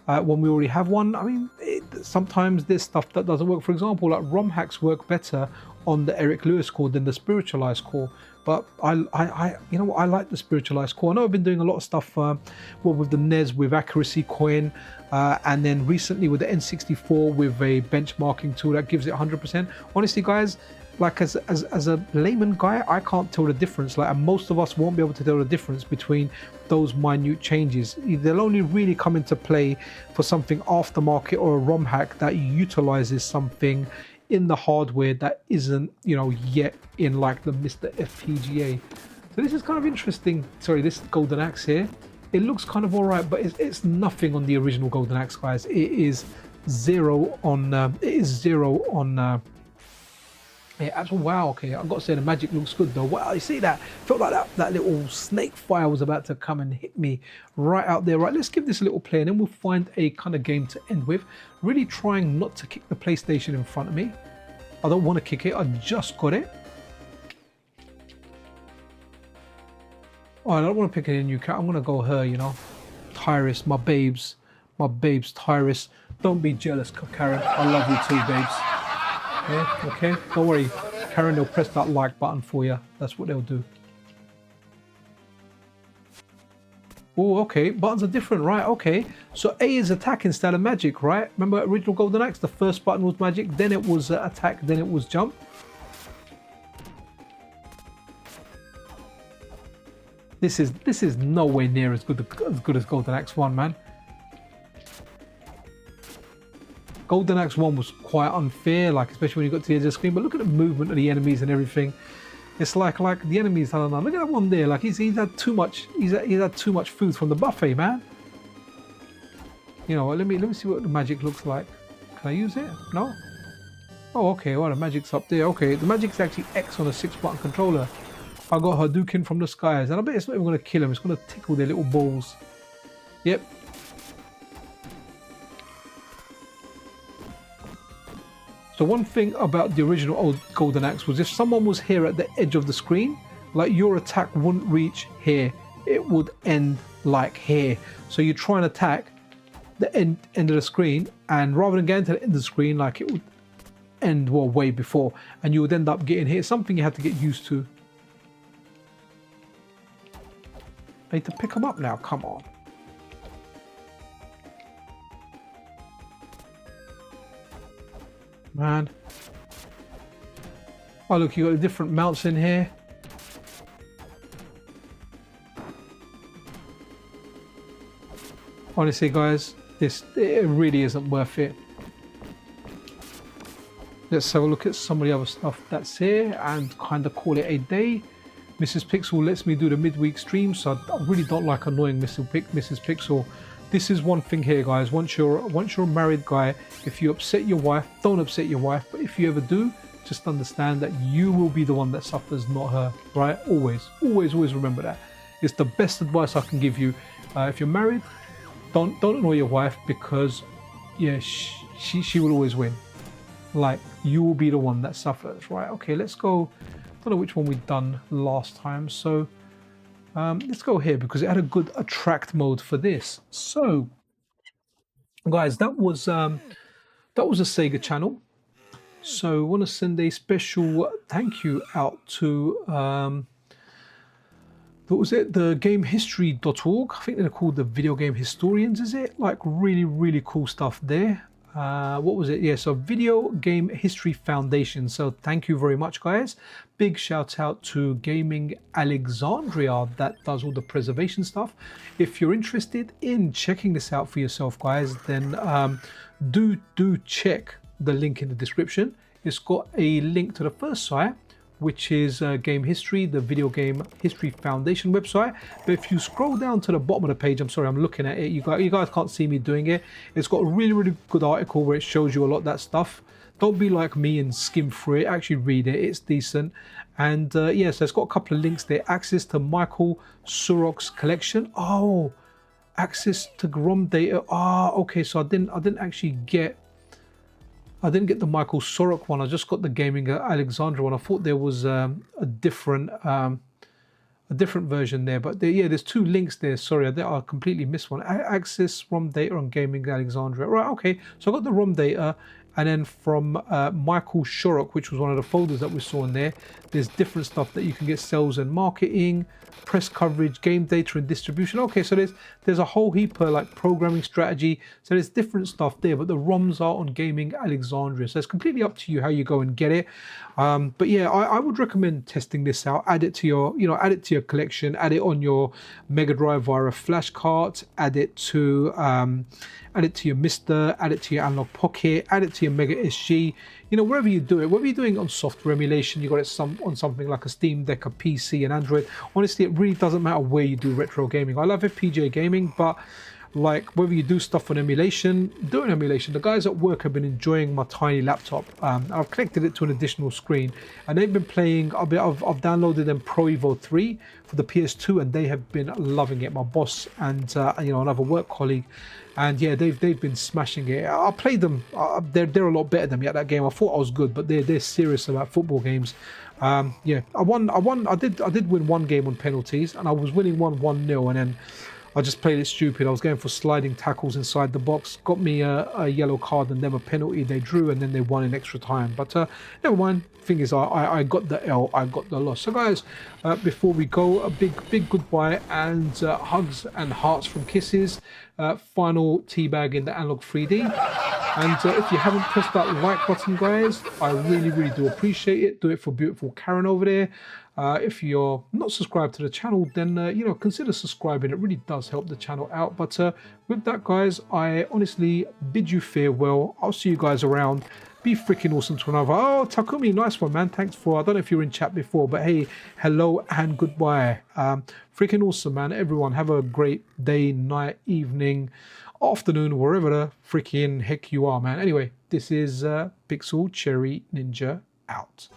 when we already have one? I mean, sometimes there's stuff that doesn't work. For example, like ROM hacks work better on the Eric Lewis core than the spiritualized core. But you know what, I like the spiritualized core. I know I've been doing a lot of stuff well with the NES with accuracy coin, and then recently with the N64 with a benchmarking tool that gives it 100%. Honestly, guys, like as a layman guy, I can't tell the difference. Like, and most of us won't be able to tell the difference between those minute changes. They'll only really come into play for something aftermarket or a ROM hack that utilizes something in the hardware that isn't, you know, yet in like the Mr. FPGA. So this is kind of interesting. Sorry, this Golden Axe here, it looks kind of all right, but it's nothing on the original Golden Axe, guys. It is 0 on yeah, wow, okay, I've got to say the magic looks good though. Wow, you see that? Felt like that little snake fire was about to come and hit me right out there. Right, let's give this a little play and then we'll find a kind of game to end with. Really trying not to kick the PlayStation in front of me. I don't want to kick it, I just got it. Oh, I don't want to pick any new cat, I'm going to go her, you know. Tyrus, my babes, Tyrus. Don't be jealous, Karen, I love you too, babes. Yeah, okay, don't worry, Karen, they'll press that like button for you. That's what they'll do. Oh, okay, buttons are different, right? Okay, so A is attack instead of magic, right? Remember original Golden Axe, the first button was magic, then it was attack, then it was jump. This is nowhere near as good as Golden Axe 1, man. Golden Axe 1 was quite unfair, like especially when you got to the edge of the screen. But look at the movement of the enemies and everything. It's like the enemies. I don't know. Look at that one there. Like he's had too much. He's had too much food from the buffet, man. You know. Let me see what the magic looks like. Can I use it? No. Oh, okay. Well, the magic's up there. Okay, the magic's actually X on a 6-button controller. I got Hadouken from the skies, and I bet it's not even going to kill him. It's going to tickle their little balls. Yep. So one thing about the original old Golden Axe was if someone was here at the edge of the screen, like your attack wouldn't reach here. It would end like here. So you try and attack the end of the screen, and rather than getting to the end of the screen, like it would end well way before, and you would end up getting hit. Something you have to get used to. I need to pick them up now, come on. Man. Oh look, you got the different mounts in here. Honestly guys, it really isn't worth it. Let's have a look at some of the other stuff that's here and kind of call it a day. Mrs. Pixel lets me do the midweek stream, so I really don't like annoying Mrs. Pixel. This is one thing here guys, once you're a married guy, if you upset your wife, don't upset your wife, but if you ever do, just understand that you will be the one that suffers, not her, right? Always remember that. It's the best advice I can give you. If you're married, don't annoy your wife, because yeah, she will always win. Like, you will be the one that suffers, right? Okay, let's go. Don't know which one we've done last time, so let's go here because it had a good attract mode for this. So guys, that was a Sega channel. So I want to send a special thank you out to what was it, the gamehistory.org. I think they're called the video game historians, is it? Like really cool stuff there. What was it? Yeah, so Video Game History Foundation. So thank you very much guys. Big shout out to Gaming Alexandria that does all the preservation stuff. If you're interested in checking this out for yourself guys, then do check the link in the description. It's got a link to the first site, which is Game History, the Video Game History Foundation website. But if you scroll down to the bottom of the page, I'm sorry, I'm looking at it. You guys can't see me doing it. It's got a really good article where it shows you a lot of that stuff. Don't be like me and skim through it. Actually read it. It's decent. And yeah, so it's got a couple of links there. Access to Michael Shorrock's collection. Oh, access to ROM data. Ah, okay. So I didn't actually get. I didn't get the Michael Shorrock one. I just got the Gaming Alexandria one. I thought there was a different version there, but yeah, there's two links there. Sorry, I completely missed one. Access ROM data on Gaming Alexandria. Right, okay. So I got the ROM data, and then from Michael Shorrock, which was one of the folders that we saw in there, there's different stuff that you can get: sales and marketing, press coverage, game data and distribution. Okay, so there's a whole heap of like programming strategy. So there's different stuff there, but the ROMs are on Gaming Alexandria. So it's completely up to you how you go and get it. But yeah, I would recommend testing this out. Add it to your, add it to your collection. Add it on your Mega Drive via a flash cart. Add it to your Mister. Add it to your Analog Pocket. Add it to your Mega SG. Wherever you do it, whether you're doing it on software emulation, you got it on something like a Steam Deck, a PC, and Android. Honestly, it really doesn't matter where you do retro gaming. I love FPGA gaming, but like whether you do stuff on emulation, do an emulation. The guys at work have been enjoying my tiny laptop. I've connected it to an additional screen, and they've been playing. I've downloaded them Pro Evo 3 for the PS2, and they have been loving it. My boss and another work colleague. And yeah, they've been smashing it. I played them. They're a lot better than me at that game. I thought I was good, but they're serious about football games. Yeah, I did win one game on penalties, and I was winning 1-0, and then I just played it stupid. I was going for sliding tackles inside the box. Got me a yellow card and then a penalty. They drew, and then they won in extra time. But never mind. Thing is, I got the L. I got the loss. So guys, before we go, a big goodbye and hugs and hearts from Kisses. Final teabag in the Analog 3D. And if you haven't pressed that like button, guys, I really do appreciate it. Do it for beautiful Karen over there. If you're not subscribed to the channel, then consider subscribing. It really does help the channel out. But with that, guys, I honestly bid you farewell. I'll see you guys around. Be freaking awesome to another. Oh, Takumi, nice one, man. Thanks for, I don't know if you were in chat before, but hey, hello and goodbye. Freaking awesome, man. Everyone, have a great day, night, evening, afternoon, wherever the freaking heck you are, man. Anyway, this is Pixel Cherry Ninja out.